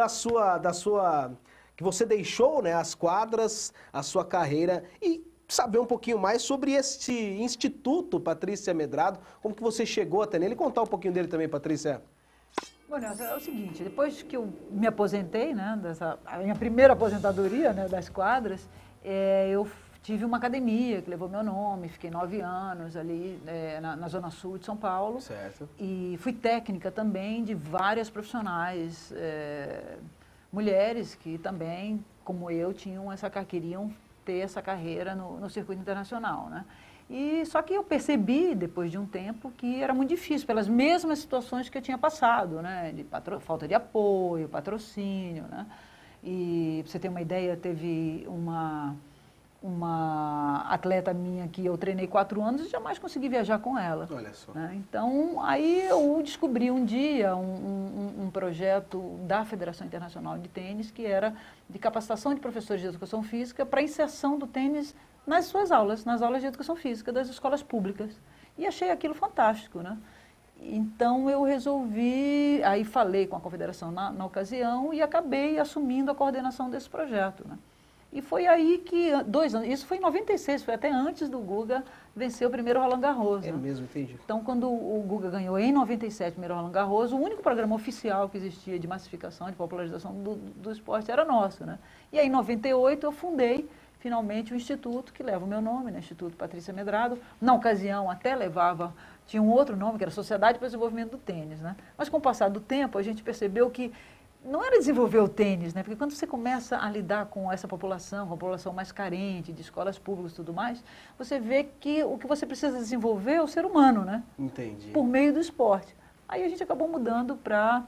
que você deixou, né, as quadras, a sua carreira, e saber um pouquinho mais sobre este instituto, Patrícia Medrado, como que você chegou até nele, e contar um pouquinho dele também, Patrícia. Bom, Nelson, é o seguinte, depois que eu me aposentei, né, a minha primeira aposentadoria, né, das quadras, eu tive uma academia que levou meu nome, fiquei 9 anos ali na Zona Sul de São Paulo. Certo. E fui técnica também de várias profissionais, mulheres que também, como eu, queriam ter essa carreira no circuito internacional, né? E só que eu percebi, depois de um tempo, que era muito difícil, pelas mesmas situações que eu tinha passado, né? De falta de apoio, patrocínio, né? E, para você ter uma ideia, teve uma atleta minha que eu treinei 4 anos e jamais consegui viajar com ela. Olha só. Né? Então, aí eu descobri um dia um projeto da Federação Internacional de Tênis, que era de capacitação de professores de educação física para inserção do tênis nas suas aulas, nas aulas de educação física das escolas públicas. E achei aquilo fantástico, né? Então, eu resolvi, aí falei com a confederação na ocasião e acabei assumindo a coordenação desse projeto, né? E foi aí que, 2 anos, isso foi em 96, foi até antes do Guga vencer o primeiro Roland Garros. É né? mesmo, entendi. Então, quando o Guga ganhou em 97 o primeiro Roland Garros, o único programa oficial que existia de massificação, de popularização do esporte era nosso, né? E aí, em 98, eu fundei, finalmente, o instituto que leva o meu nome, né? Instituto Patrícia Medrado. Na ocasião, até tinha um outro nome, que era Sociedade para o Desenvolvimento do Tênis, né? Mas, com o passar do tempo, a gente percebeu que não era desenvolver o tênis, né? Porque quando você começa a lidar com essa população, com a população mais carente, de escolas públicas e tudo mais, você vê que o que você precisa desenvolver é o ser humano, né? Entendi. Por meio do esporte. Aí a gente acabou mudando para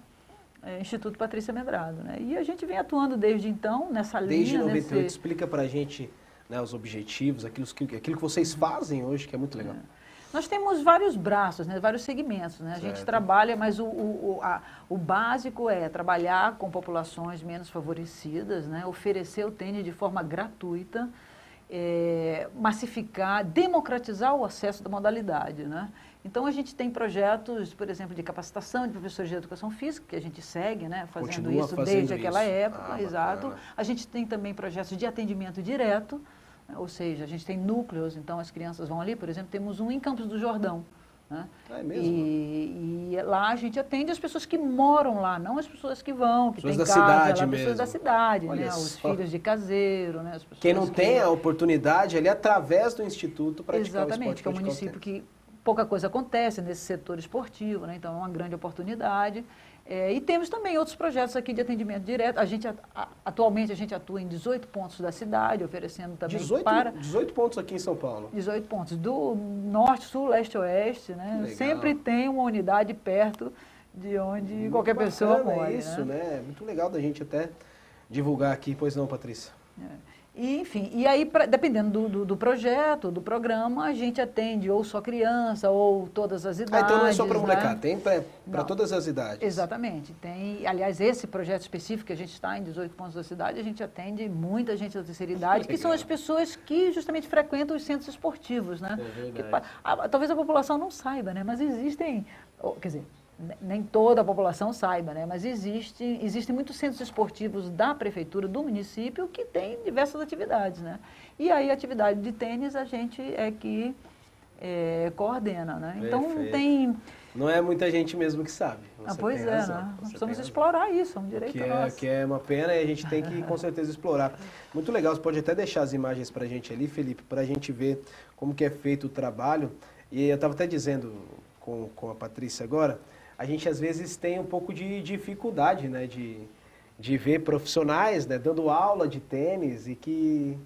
Instituto Patrícia Medrado, né? E a gente vem atuando desde então nessa linha. Desde 98, explica pra gente, né, os objetivos, aquilo que vocês fazem hoje, que é muito legal. Nós temos vários braços, né, vários segmentos, né? A gente trabalha, mas o básico é trabalhar com populações menos favorecidas, né? Oferecer o tênis de forma gratuita, massificar, democratizar o acesso da modalidade, né? Então, a gente tem projetos, por exemplo, de capacitação de professores de educação física, que a gente segue, né, fazendo isso desde aquela época, exato. A gente tem também projetos de atendimento direto, ou seja, a gente tem núcleos, então as crianças vão ali, por exemplo, temos um em Campos do Jordão. Né? É mesmo? E lá a gente atende as pessoas que moram lá, não as pessoas que vão, que têm casa, cidade lá, mesmo. pessoas da cidade, Olha né? só. Os filhos de caseiro. Né? As pessoas Quem não tem a oportunidade ali, através do Instituto, praticar o esporte. Exatamente, que é um município que pouca coisa acontece nesse setor esportivo, né? Então é uma grande oportunidade. E temos também outros projetos aqui de atendimento direto. Atualmente a gente atua em 18 pontos da cidade, oferecendo também 18 pontos aqui em São Paulo. 18 pontos, do norte, sul, leste, oeste, né? Legal. Sempre tem uma unidade perto de onde qualquer pessoa mora. Isso, né? Muito legal da gente até divulgar aqui, pois não, Patrícia? E, enfim, e aí, dependendo do projeto, do programa, a gente atende ou só criança, ou todas as idades. Então não é só para molecada, né? tem para todas as idades. Exatamente. Tem, aliás, esse projeto específico que a gente está em 18 pontos da cidade, a gente atende muita gente da terceira idade, que são as pessoas que justamente frequentam os centros esportivos, né? É verdade. Talvez a população não saiba, né? Mas existem, quer dizer, nem toda a população saiba, né? Mas existem muitos centros esportivos da prefeitura, do município, que têm diversas atividades, né? E aí a atividade de tênis a gente coordena, né? Então tem... Não é muita gente mesmo que sabe. Pois é, razão, né? Nós precisamos explorar isso, é um direito nosso. Que é uma pena e a gente tem que, com certeza, explorar. Muito legal, você pode até deixar as imagens para a gente ali, Felipe, para a gente ver como que é feito o trabalho. E eu estava até dizendo com a Patrícia agora, a gente às vezes tem um pouco de dificuldade, né, de ver profissionais, né, dando aula de tênis e que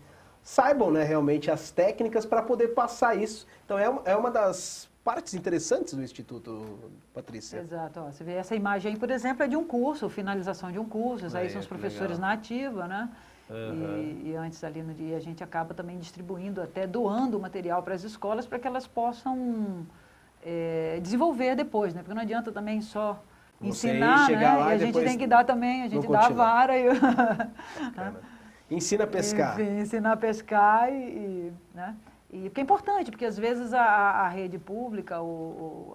saibam, né, realmente as técnicas para poder passar isso. Então é uma das partes interessantes do Instituto, Patrícia. Exato. Ó, você vê essa imagem aí, por exemplo, é de um curso, finalização de um curso. Aí são os professores na ativa, né? E antes ali no dia a gente acaba também distribuindo, até doando material para as escolas para que elas possam desenvolver depois, né? Porque não adianta também só ensinar, né? Lá e a gente tem que dar também, a gente dá a vara. Ensina a pescar. Enfim, ensinar a pescar né? E que é importante, porque às vezes a rede pública,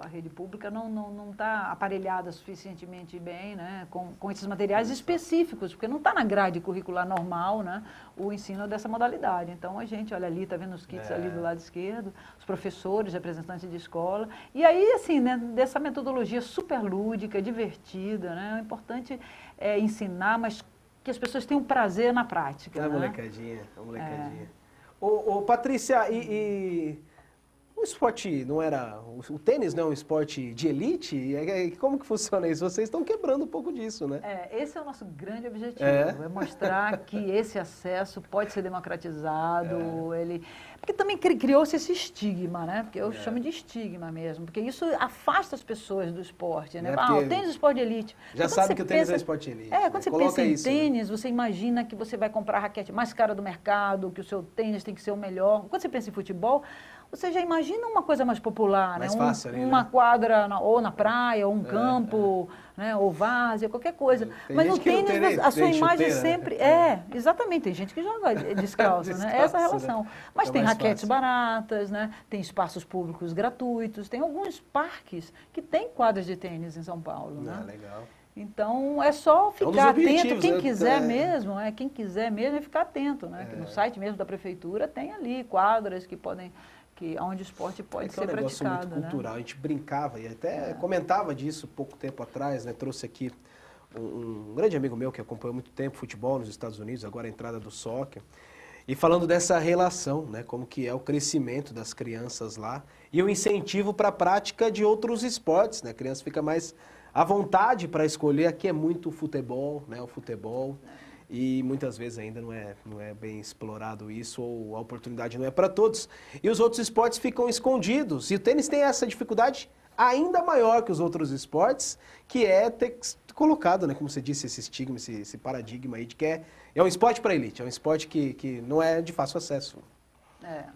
a rede pública não está aparelhada suficientemente bem, né, com esses materiais específicos, porque não está na grade curricular normal, né, o ensino dessa modalidade. Então a gente, olha ali, está vendo os kits ali do lado esquerdo, os professores, representantes de escola. E aí, assim, né, dessa metodologia super lúdica, divertida, né, o importante é ensinar, mas que as pessoas tenham prazer na prática. A molecadinha. Ô, Patrícia, e o esporte não era... O tênis não é um esporte de elite? E como que funciona isso? Vocês estão quebrando um pouco disso, né? Esse é o nosso grande objetivo, é mostrar que esse acesso pode ser democratizado, porque também criou-se esse estigma, né? Porque eu chamo de estigma mesmo, porque isso afasta as pessoas do esporte, né? O tênis é esporte de elite. Já sabe que o tênis é esporte de elite. Quando você pensa em tênis, você imagina que você vai comprar a raquete mais cara do mercado, que o seu tênis tem que ser o melhor. Quando você pensa em futebol, você já imagina uma coisa mais popular, mais né? Fácil ali, uma né? quadra ou na praia, ou um campo, né? Ou várzea, qualquer coisa. Mas no tênis, a sua imagem sempre... exatamente. Tem gente que joga descalço, né? Essa é a relação. Né? Mas tem raquetes baratas, né? Tem espaços públicos gratuitos, tem alguns parques que têm quadras de tênis em São Paulo, né? Legal. Então, é só ficar atento, quem quiser mesmo, quem quiser mesmo é ficar atento, né? Que no site mesmo da prefeitura tem ali quadras que podem... onde o esporte pode ser praticado. É um negócio muito cultural, a gente brincava e até comentava disso pouco tempo atrás, né? Trouxe aqui um grande amigo meu que acompanhou muito tempo futebol nos Estados Unidos, agora a entrada do soccer, e falando dessa relação, né? Como que é o crescimento das crianças lá e o incentivo para a prática de outros esportes, né? A criança fica mais à vontade para escolher, aqui é muito futebol, né? O futebol... E muitas vezes ainda não é bem explorado isso, ou a oportunidade não é para todos. E os outros esportes ficam escondidos. E o tênis tem essa dificuldade ainda maior que os outros esportes, que é ter colocado, né, como você disse, esse estigma, esse paradigma aí de que é um esporte para elite, é um esporte que não é de fácil acesso.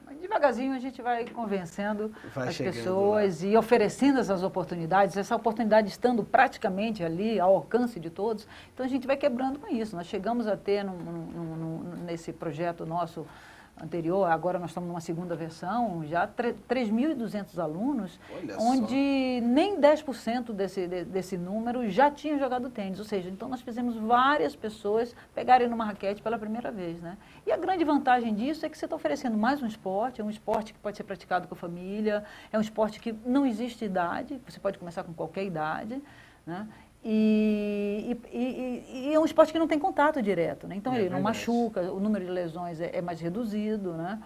Mas devagarzinho a gente vai convencendo as pessoas e oferecendo essas oportunidades, essa oportunidade estando praticamente ali ao alcance de todos, então a gente vai quebrando com isso. Nós chegamos a ter nesse projeto nosso anterior, agora nós estamos numa segunda versão, já 3.200 alunos, onde nem 10% desse número já tinham jogado tênis, ou seja, então nós fizemos várias pessoas pegarem numa raquete pela primeira vez, né? E a grande vantagem disso é que você está oferecendo mais um esporte, é um esporte que pode ser praticado com a família, é um esporte que não existe idade, você pode começar com qualquer idade, né? E é um esporte que não tem contato direto, né? Então ele não machuca, o número de lesões é mais reduzido, né?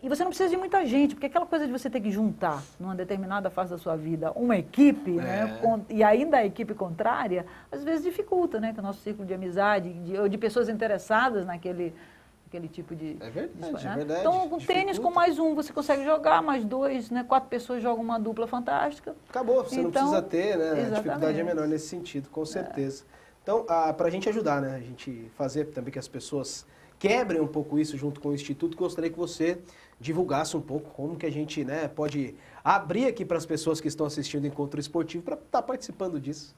E você não precisa de muita gente, porque aquela coisa de você ter que juntar, numa determinada fase da sua vida, uma equipe, né? E ainda a equipe contrária, às vezes dificulta, né? Que o nosso círculo de amizade, de pessoas interessadas naquele tipo de... É verdade, né? é verdade. Então, com tênis, com mais um, você consegue jogar, mais dois, né? 4 pessoas jogam uma dupla fantástica. Acabou, você não precisa ter, né? Exatamente. A dificuldade é menor nesse sentido, com certeza. Então, para a gente ajudar, né? A gente fazer também que as pessoas quebrem um pouco isso junto com o Instituto, gostaria que você divulgasse um pouco como que a gente, né, pode abrir aqui para as pessoas que estão assistindo o Encontro Esportivo para estar participando disso.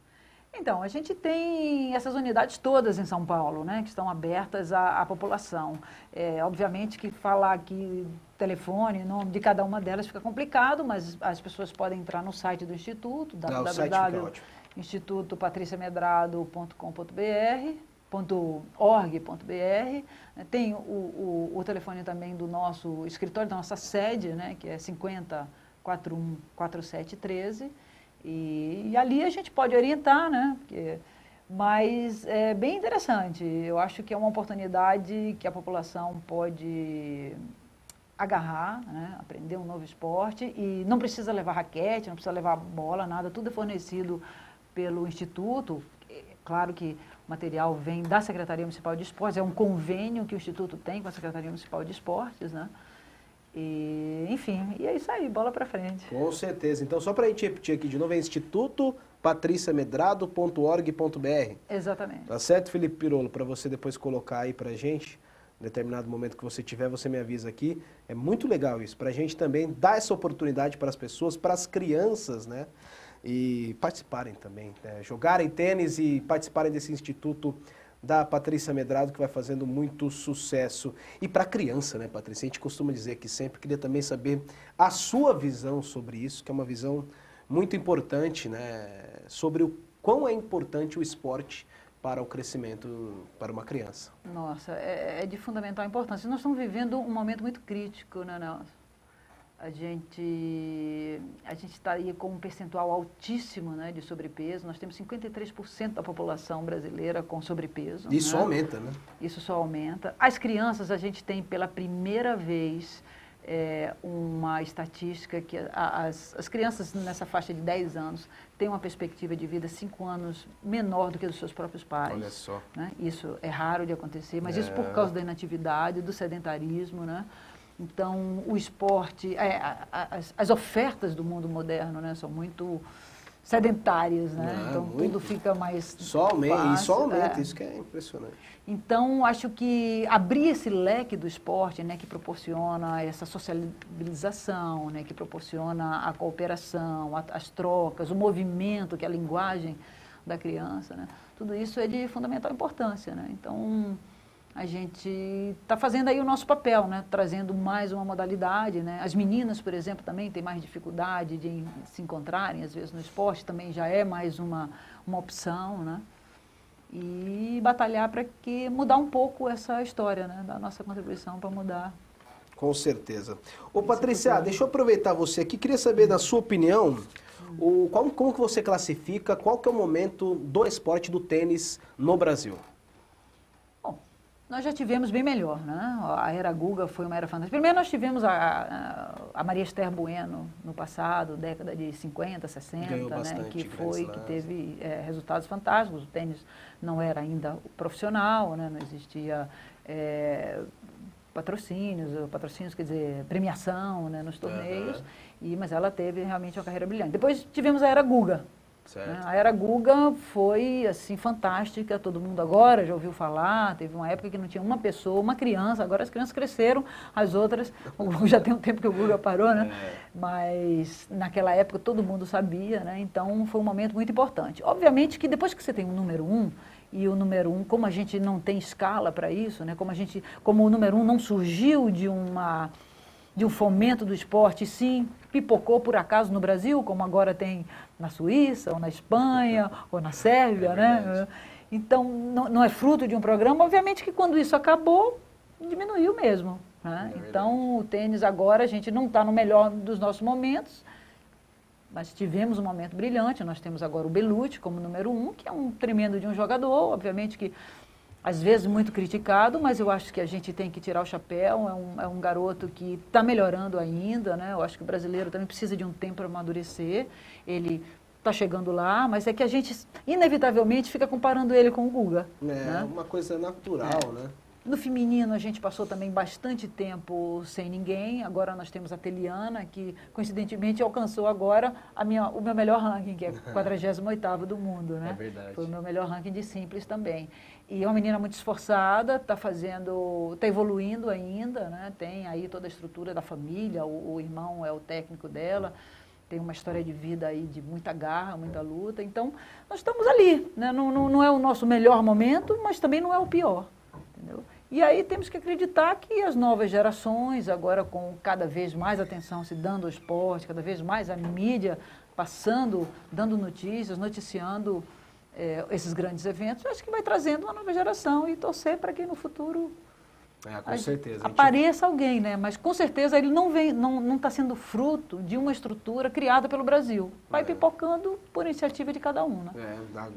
Então, a gente tem essas unidades todas em São Paulo, né, que estão abertas à população. Obviamente que falar aqui telefone, nome de cada uma delas fica complicado, mas as pessoas podem entrar no site do Instituto, www.institutopatriciamedrado.com.br.org.br. Tem o telefone também do nosso escritório, da nossa sede, né, que é 50414713. E ali a gente pode orientar, né? Mas é bem interessante. Eu acho que é uma oportunidade que a população pode agarrar, né? Aprender um novo esporte. E não precisa levar raquete, não precisa levar bola, nada. Tudo é fornecido pelo Instituto. Claro que o material vem da Secretaria Municipal de Esportes. É um convênio que o Instituto tem com a Secretaria Municipal de Esportes, né? E, enfim, e é isso aí, bola para frente. Com certeza. Então, só para a gente repetir aqui de novo, é institutopatriciamedrado.org.br. Exatamente. Tá certo, Felipe Pirolo? Para você depois colocar aí para a gente, em determinado momento que você tiver, você me avisa aqui. É muito legal isso, para a gente também dar essa oportunidade para as pessoas, para as crianças, né? E participarem também, né? Jogarem tênis e participarem desse instituto da Patrícia Medrado, que vai fazendo muito sucesso. E para criança, né, Patrícia? A gente costuma dizer aqui sempre, queria também saber a sua visão sobre isso, que é uma visão muito importante, né, sobre o quão é importante o esporte para o crescimento para uma criança. Nossa, é de fundamental importância. Nós estamos vivendo um momento muito crítico, né, Nelson? A gente está aí com um percentual altíssimo, né, de sobrepeso. Nós temos 53% da população brasileira com sobrepeso. Isso, né? aumenta, né? Isso só aumenta. As crianças, a gente tem pela primeira vez uma estatística que as crianças nessa faixa de 10 anos têm uma perspectiva de vida 5 anos menor do que a dos seus próprios pais. Olha só. Né? Isso é raro de acontecer, mas isso por causa da inatividade, do sedentarismo, né? Então, o esporte, as ofertas do mundo moderno, né, são muito sedentárias, né? Então, muito. tudo fica mais Só aumenta, fácil, e só aumenta, isso que é impressionante. Então, acho que abrir esse leque do esporte, né, que proporciona essa socialização, né, que proporciona a cooperação, as trocas, o movimento, que é a linguagem da criança, né? Tudo isso é de fundamental importância, né? Então, a gente está fazendo aí o nosso papel, né? Trazendo mais uma modalidade, né? As meninas, por exemplo, também têm mais dificuldade de se encontrarem, às vezes, no esporte, também já é mais uma opção, né? E batalhar para que mudar um pouco essa história, né? Da nossa contribuição para mudar. Com certeza. Ô, Patrícia, deixa eu aproveitar você aqui, queria saber da sua opinião, como que você classifica, qual que é o momento do esporte do tênis no Brasil? Nós já tivemos bem melhor, né? A era Guga foi uma era fantástica. Primeiro nós tivemos a Maria Esther Bueno no passado, década de 50, 60, né? Que teve resultados fantásticos. O tênis não era ainda profissional, né? Não existia patrocínios, quer dizer, premiação, né? Nos torneios, mas ela teve realmente uma carreira brilhante. Depois tivemos a era Guga. Né? A era Guga foi, assim, fantástica, todo mundo agora já ouviu falar, teve uma época que não tinha uma pessoa, uma criança, agora as crianças cresceram, as outras, já tem um tempo que o Guga parou, né? Mas naquela época todo mundo sabia, né? Então foi um momento muito importante. Obviamente que depois que você tem um número 1, e o número 1, como a gente não tem escala para isso, né? Como o número 1 não surgiu de um fomento do esporte, sim, pipocou por acaso no Brasil, como agora tem na Suíça, ou na Espanha, ou na Sérvia, né? Então, não é fruto de um programa. Obviamente que quando isso acabou, diminuiu mesmo, né? Então, o tênis agora, a gente não está no melhor dos nossos momentos, mas tivemos um momento brilhante. Nós temos agora o Belucci como número 1, que é um tremendo de um jogador, obviamente que às vezes muito criticado, mas eu acho que a gente tem que tirar o chapéu, é um garoto que está melhorando ainda, né? Eu acho que o brasileiro também precisa de um tempo para amadurecer, ele está chegando lá, mas é que a gente inevitavelmente fica comparando ele com o Guga. Né? Uma coisa natural, né? No feminino a gente passou também bastante tempo sem ninguém, agora nós temos a Teliana, que coincidentemente alcançou agora o meu melhor ranking, que é 48º do mundo, né? É verdade. Foi o meu melhor ranking de simples também. E é uma menina muito esforçada, está evoluindo ainda, né? Tem aí toda a estrutura da família, o irmão é o técnico dela, tem uma história de vida aí de muita garra, muita luta. Então, nós estamos ali, né? Não é o nosso melhor momento, mas também não é o pior, entendeu? E aí temos que acreditar que as novas gerações, agora com cada vez mais atenção se dando ao esporte, cada vez mais a mídia dando notícias, noticiando esses grandes eventos, eu acho que vai trazendo uma nova geração e torcer para que no futuro com certeza, apareça alguém, né? Mas com certeza ele não está sendo fruto de uma estrutura criada pelo Brasil. Vai pipocando por iniciativa de cada um, né?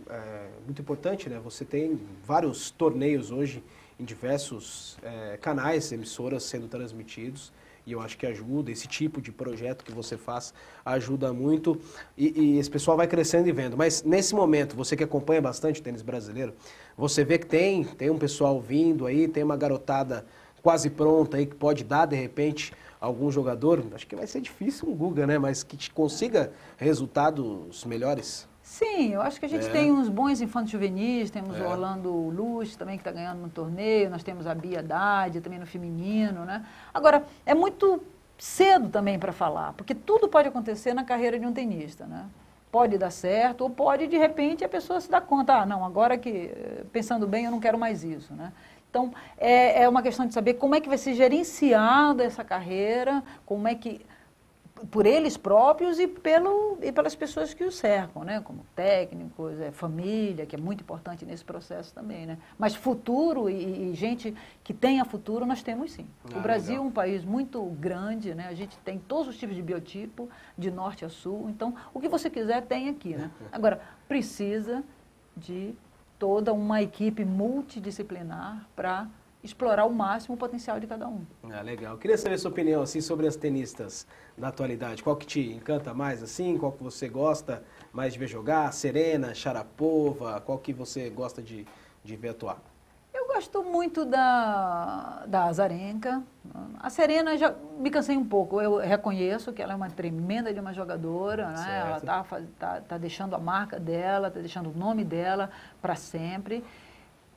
É muito importante, né? Você tem vários torneios hoje em diversos canais, emissoras sendo transmitidos, e eu acho que ajuda, esse tipo de projeto que você faz ajuda muito, e esse pessoal vai crescendo e vendo. Mas nesse momento, você que acompanha bastante o tênis brasileiro, você vê que tem um pessoal vindo aí, tem uma garotada quase pronta aí, que pode dar, de repente, algum jogador, acho que vai ser difícil um Guga, né? Mas que consiga resultados melhores. Sim, eu acho que a gente tem uns bons infantos juvenis, temos o Orlando Luz também, que está ganhando no torneio, nós temos a Bia Haddad também no feminino, né? Agora, é muito cedo também para falar, porque tudo pode acontecer na carreira de um tenista, né? pode dar certo, ou pode, de repente, a pessoa se dar conta, não, agora que, pensando bem, eu não quero mais isso, né? Então, é uma questão de saber como é que vai ser gerenciada essa carreira, como é que, por eles próprios e pelas pessoas que os cercam, né? Como técnicos, família, que é muito importante nesse processo também, né? Mas futuro e gente que tenha futuro, nós temos sim. O Brasil é um país muito grande, né? A gente tem todos os tipos de biotipo, de norte a sul, então o que você quiser tem aqui, né? Agora, precisa de toda uma equipe multidisciplinar para explorar ao máximo o potencial de cada um. Legal. Eu queria saber a sua opinião assim, sobre as tenistas da atualidade. Qual que te encanta mais, assim? Qual que você gosta mais de ver jogar? Serena, Sharapova? Qual que você gosta de ver atuar? Eu gosto muito da Azarenka. A Serena, já me cansei um pouco. Eu reconheço que ela é uma tremenda de uma jogadora, né? Certo. Ela tá deixando a marca dela, está deixando o nome dela para sempre.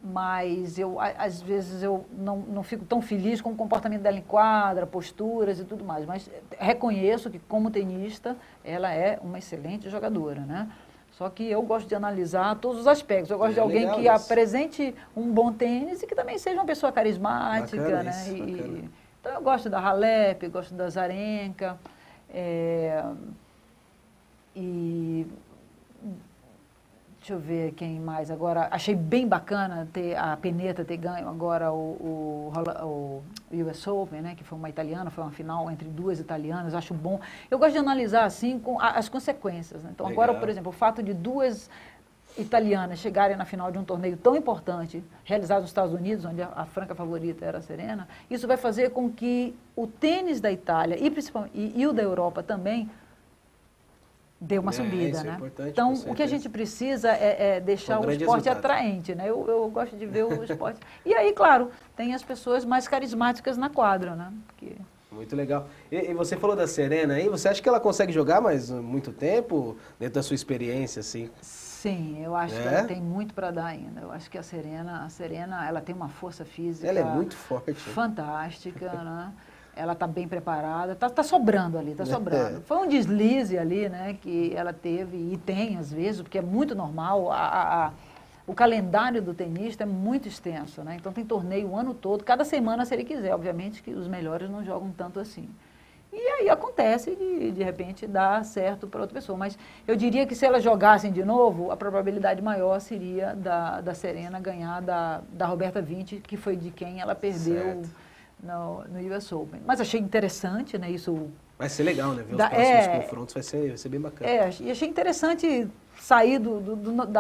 Mas às vezes eu não fico tão feliz com o comportamento dela em quadra, posturas e tudo mais. Mas reconheço que, como tenista, ela é uma excelente jogadora, né? Só que eu gosto de analisar todos os aspectos. Eu gosto de alguém que apresente um bom tênis e que também seja uma pessoa carismática, bacana, né? Isso, então eu gosto da Halep, gosto da Azarenka. Deixa eu ver quem mais agora. Achei bem bacana a Pennetta ter ganho agora o US Open, né? Que foi uma italiana, foi uma final entre duas italianas. Acho bom. Eu gosto de analisar assim as consequências, né? Então, agora, por exemplo, o fato de duas italianas chegarem na final de um torneio tão importante, realizado nos Estados Unidos, onde a franca favorita era a Serena, isso vai fazer com que o tênis da Itália e o da Europa também deu uma subida, né? Então, o que a gente precisa é deixar o esporte atraente, né? Eu gosto de ver o esporte. E aí, claro, tem as pessoas mais carismáticas na quadra, né? Porque... Muito legal. E você falou da Serena aí, você acha que ela consegue jogar mais muito tempo, dentro da sua experiência, assim? Sim, eu acho que ela tem muito para dar ainda. Eu acho que a Serena, ela tem uma força física... Ela é muito forte. Fantástica, né? Ela está bem preparada, tá sobrando ali, está sobrando. Foi um deslize ali, né, que ela teve e tem às vezes, porque é muito normal, o calendário do tenista é muito extenso, né, então tem torneio o ano todo, cada semana se ele quiser, obviamente que os melhores não jogam tanto assim. E aí acontece de repente dar certo para outra pessoa, mas eu diria que se elas jogassem de novo, a probabilidade maior seria da Serena ganhar da Roberta Vinci, que foi de quem ela perdeu... No US Open. Mas achei interessante, né? Isso vai ser legal, né? Ver os próximos confrontos, vai ser bem bacana. E achei interessante sair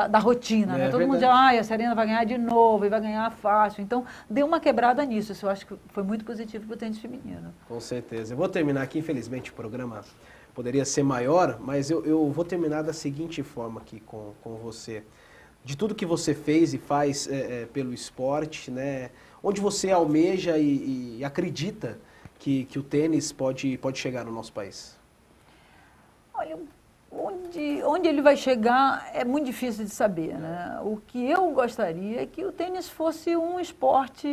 da rotina, né? Todo mundo diz, a Serena vai ganhar de novo e vai ganhar fácil. Então, deu uma quebrada nisso. Isso eu acho que foi muito positivo para o tênis feminino. Com certeza. Eu vou terminar aqui, infelizmente o programa poderia ser maior, mas eu vou terminar da seguinte forma aqui com você. De tudo que você fez e faz pelo esporte, né? Onde você almeja e acredita que o tênis pode chegar no nosso país? Olha, onde ele vai chegar é muito difícil de saber, né? O que eu gostaria é que o tênis fosse um esporte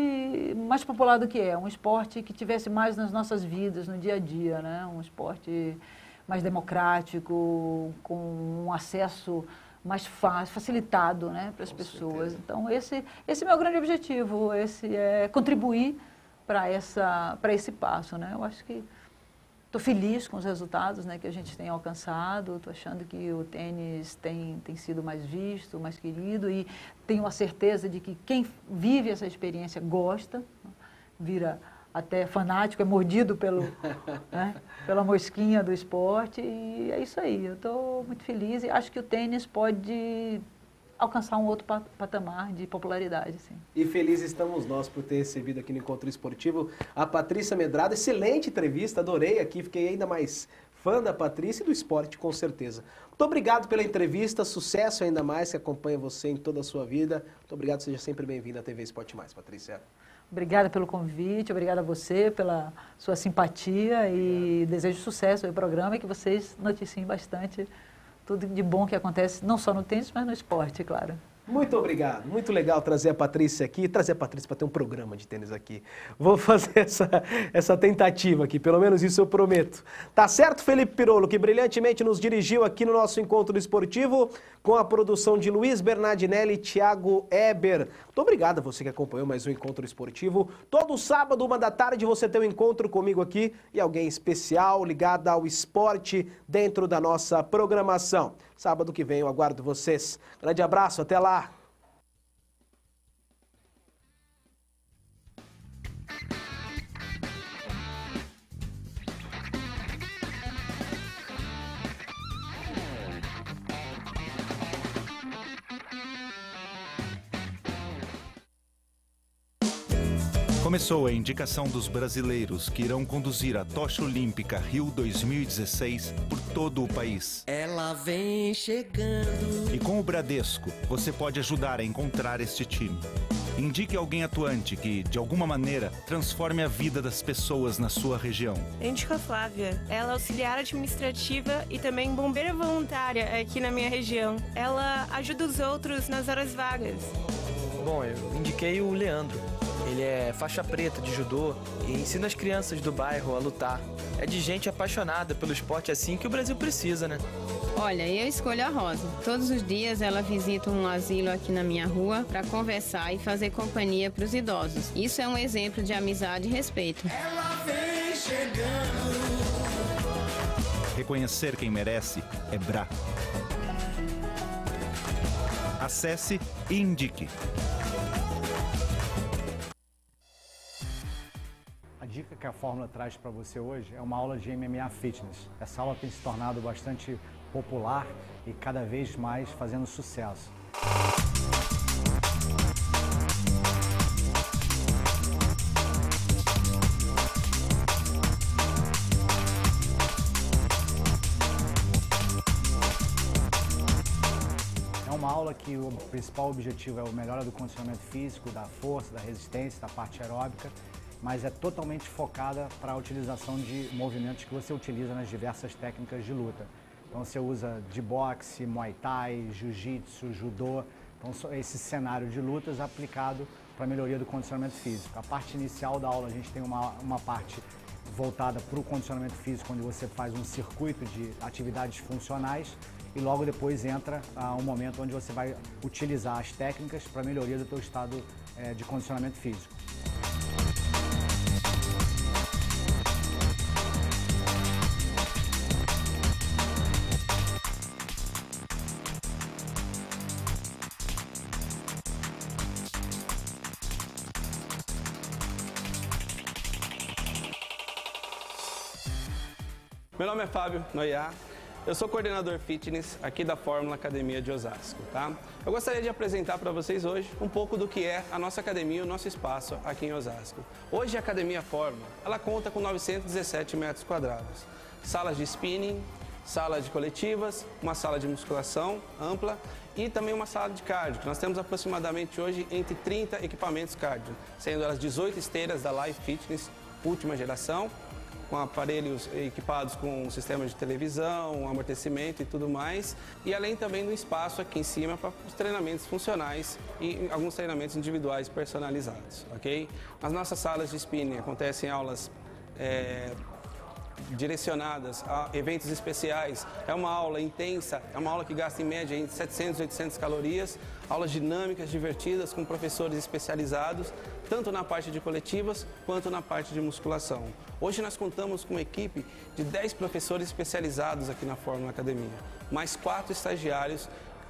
mais popular do que é, um esporte que tivesse mais nas nossas vidas, no dia a dia, né? Um esporte mais democrático, com um acesso mais fácil, facilitado, né, para as pessoas. Então, esse é meu grande objetivo, esse é contribuir para esse passo, né? Eu acho que estou feliz com os resultados, né, que a gente tem alcançado, estou achando que o tênis tem sido mais visto, mais querido e tenho a certeza de que quem vive essa experiência gosta, vira até fanático, é mordido né, pela mosquinha do esporte e é isso aí. Eu estou muito feliz e acho que o tênis pode alcançar um outro patamar de popularidade. Sim. E felizes estamos nós por ter recebido aqui no Encontro Esportivo a Patrícia Medrado. Excelente entrevista, adorei aqui, fiquei ainda mais fã da Patrícia e do esporte, com certeza. Muito obrigado pela entrevista, sucesso ainda mais que acompanha você em toda a sua vida. Muito obrigado, seja sempre bem-vinda à TV Esporte Mais, Patrícia. Obrigada pelo convite, obrigada a você pela sua simpatia e desejo sucesso ao programa e que vocês noticiem bastante tudo de bom que acontece, não só no tênis, mas no esporte, claro. Muito obrigado, muito legal trazer a Patrícia aqui, trazer a Patrícia para ter um programa de tênis aqui. Vou fazer essa tentativa aqui, pelo menos isso eu prometo. Tá certo, Felipe Pirolo, que brilhantemente nos dirigiu aqui no nosso encontro esportivo, com a produção de Luiz Bernardinelli e Thiago Eber. Muito obrigado a você que acompanhou mais um encontro esportivo. Todo sábado, 13h, você tem um encontro comigo aqui e alguém especial ligado ao esporte dentro da nossa programação. Sábado que vem eu aguardo vocês. Grande abraço, até lá! Começou a indicação dos brasileiros que irão conduzir a Tocha Olímpica Rio 2016 por todo o país. Ela vem chegando. E com o Bradesco, você pode ajudar a encontrar este time. Indique alguém atuante que, de alguma maneira, transforme a vida das pessoas na sua região. Eu indico a Flávia. Ela é auxiliar administrativa e também bombeira voluntária aqui na minha região. Ela ajuda os outros nas horas vagas. Bom, eu indiquei o Leandro. Ele é faixa preta de judô e ensina as crianças do bairro a lutar. É de gente apaixonada pelo esporte assim que o Brasil precisa, né? Olha, eu escolho a Rosa. Todos os dias ela visita um asilo aqui na minha rua para conversar e fazer companhia para os idosos. Isso é um exemplo de amizade e respeito. Ela vem chegando. Reconhecer quem merece é BRA. Acesse e indique. A dica que a Fórmula traz para você hoje é uma aula de MMA Fitness. Essa aula tem se tornado bastante popular e cada vez mais fazendo sucesso. É uma aula que o principal objetivo é a melhora do condicionamento físico, da força, da resistência, da parte aeróbica, mas é totalmente focada para a utilização de movimentos que você utiliza nas diversas técnicas de luta. Então você usa de boxe, muay thai, jiu-jitsu, judô, então esse cenário de lutas aplicado para a melhoria do condicionamento físico. A parte inicial da aula a gente tem uma parte voltada para o condicionamento físico, onde você faz um circuito de atividades funcionais e logo depois entra um momento onde você vai utilizar as técnicas para a melhoria do teu estado de condicionamento físico. Meu nome é Fábio Noia, eu sou coordenador fitness aqui da Fórmula Academia de Osasco, tá? Eu gostaria de apresentar para vocês hoje um pouco do que é a nossa academia, o nosso espaço aqui em Osasco. Hoje a Academia Fórmula, ela conta com 917 metros quadrados, salas de spinning, sala de coletivas, uma sala de musculação ampla e também uma sala de cardio. Nós temos aproximadamente hoje entre 30 equipamentos cardio, sendo elas 18 esteiras da Life Fitness última geração, com aparelhos equipados com sistemas de televisão, amortecimento e tudo mais. E além também do espaço aqui em cima para os treinamentos funcionais e alguns treinamentos individuais personalizados, ok? Nas nossas salas de spinning acontecem aulas direcionadas a eventos especiais. É uma aula intensa, é uma aula que gasta em média entre 700 e 800 calorias, aulas dinâmicas, divertidas, com professores especializados, tanto na parte de coletivas quanto na parte de musculação. Hoje nós contamos com uma equipe de 10 professores especializados aqui na Fórmula Academia, mais 4 estagiários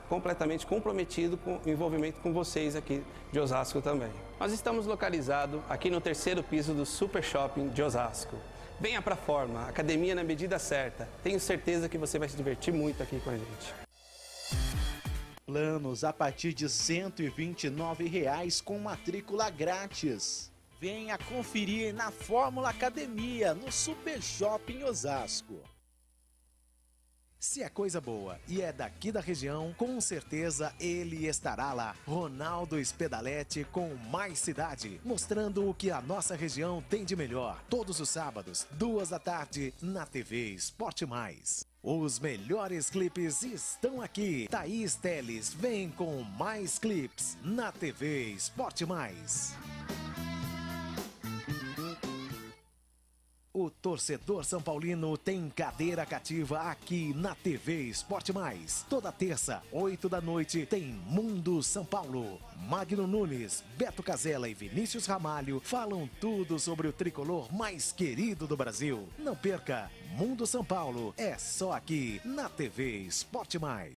completamente comprometidos com o envolvimento com vocês aqui de Osasco também. Nós estamos localizados aqui no 3º piso do Super Shopping de Osasco. Venha para a Fórmula, academia na medida certa. Tenho certeza que você vai se divertir muito aqui com a gente. Planos a partir de R$ 129,00 com matrícula grátis. Venha conferir na Fórmula Academia, no Super Shopping Osasco. Se é coisa boa e é daqui da região, com certeza ele estará lá. Ronaldo Espedalete com Mais Cidade, mostrando o que a nossa região tem de melhor. Todos os sábados, 14h, na TV Esporte Mais. Os melhores clipes estão aqui. Thaís Teles vem com mais clipes na TV Esporte Mais. O torcedor São Paulino tem cadeira cativa aqui na TV Esporte Mais. Toda terça, 8 da noite, tem Mundo São Paulo. Magno Nunes, Beto Casella e Vinícius Ramalho falam tudo sobre o tricolor mais querido do Brasil. Não perca, Mundo São Paulo é só aqui na TV Esporte Mais.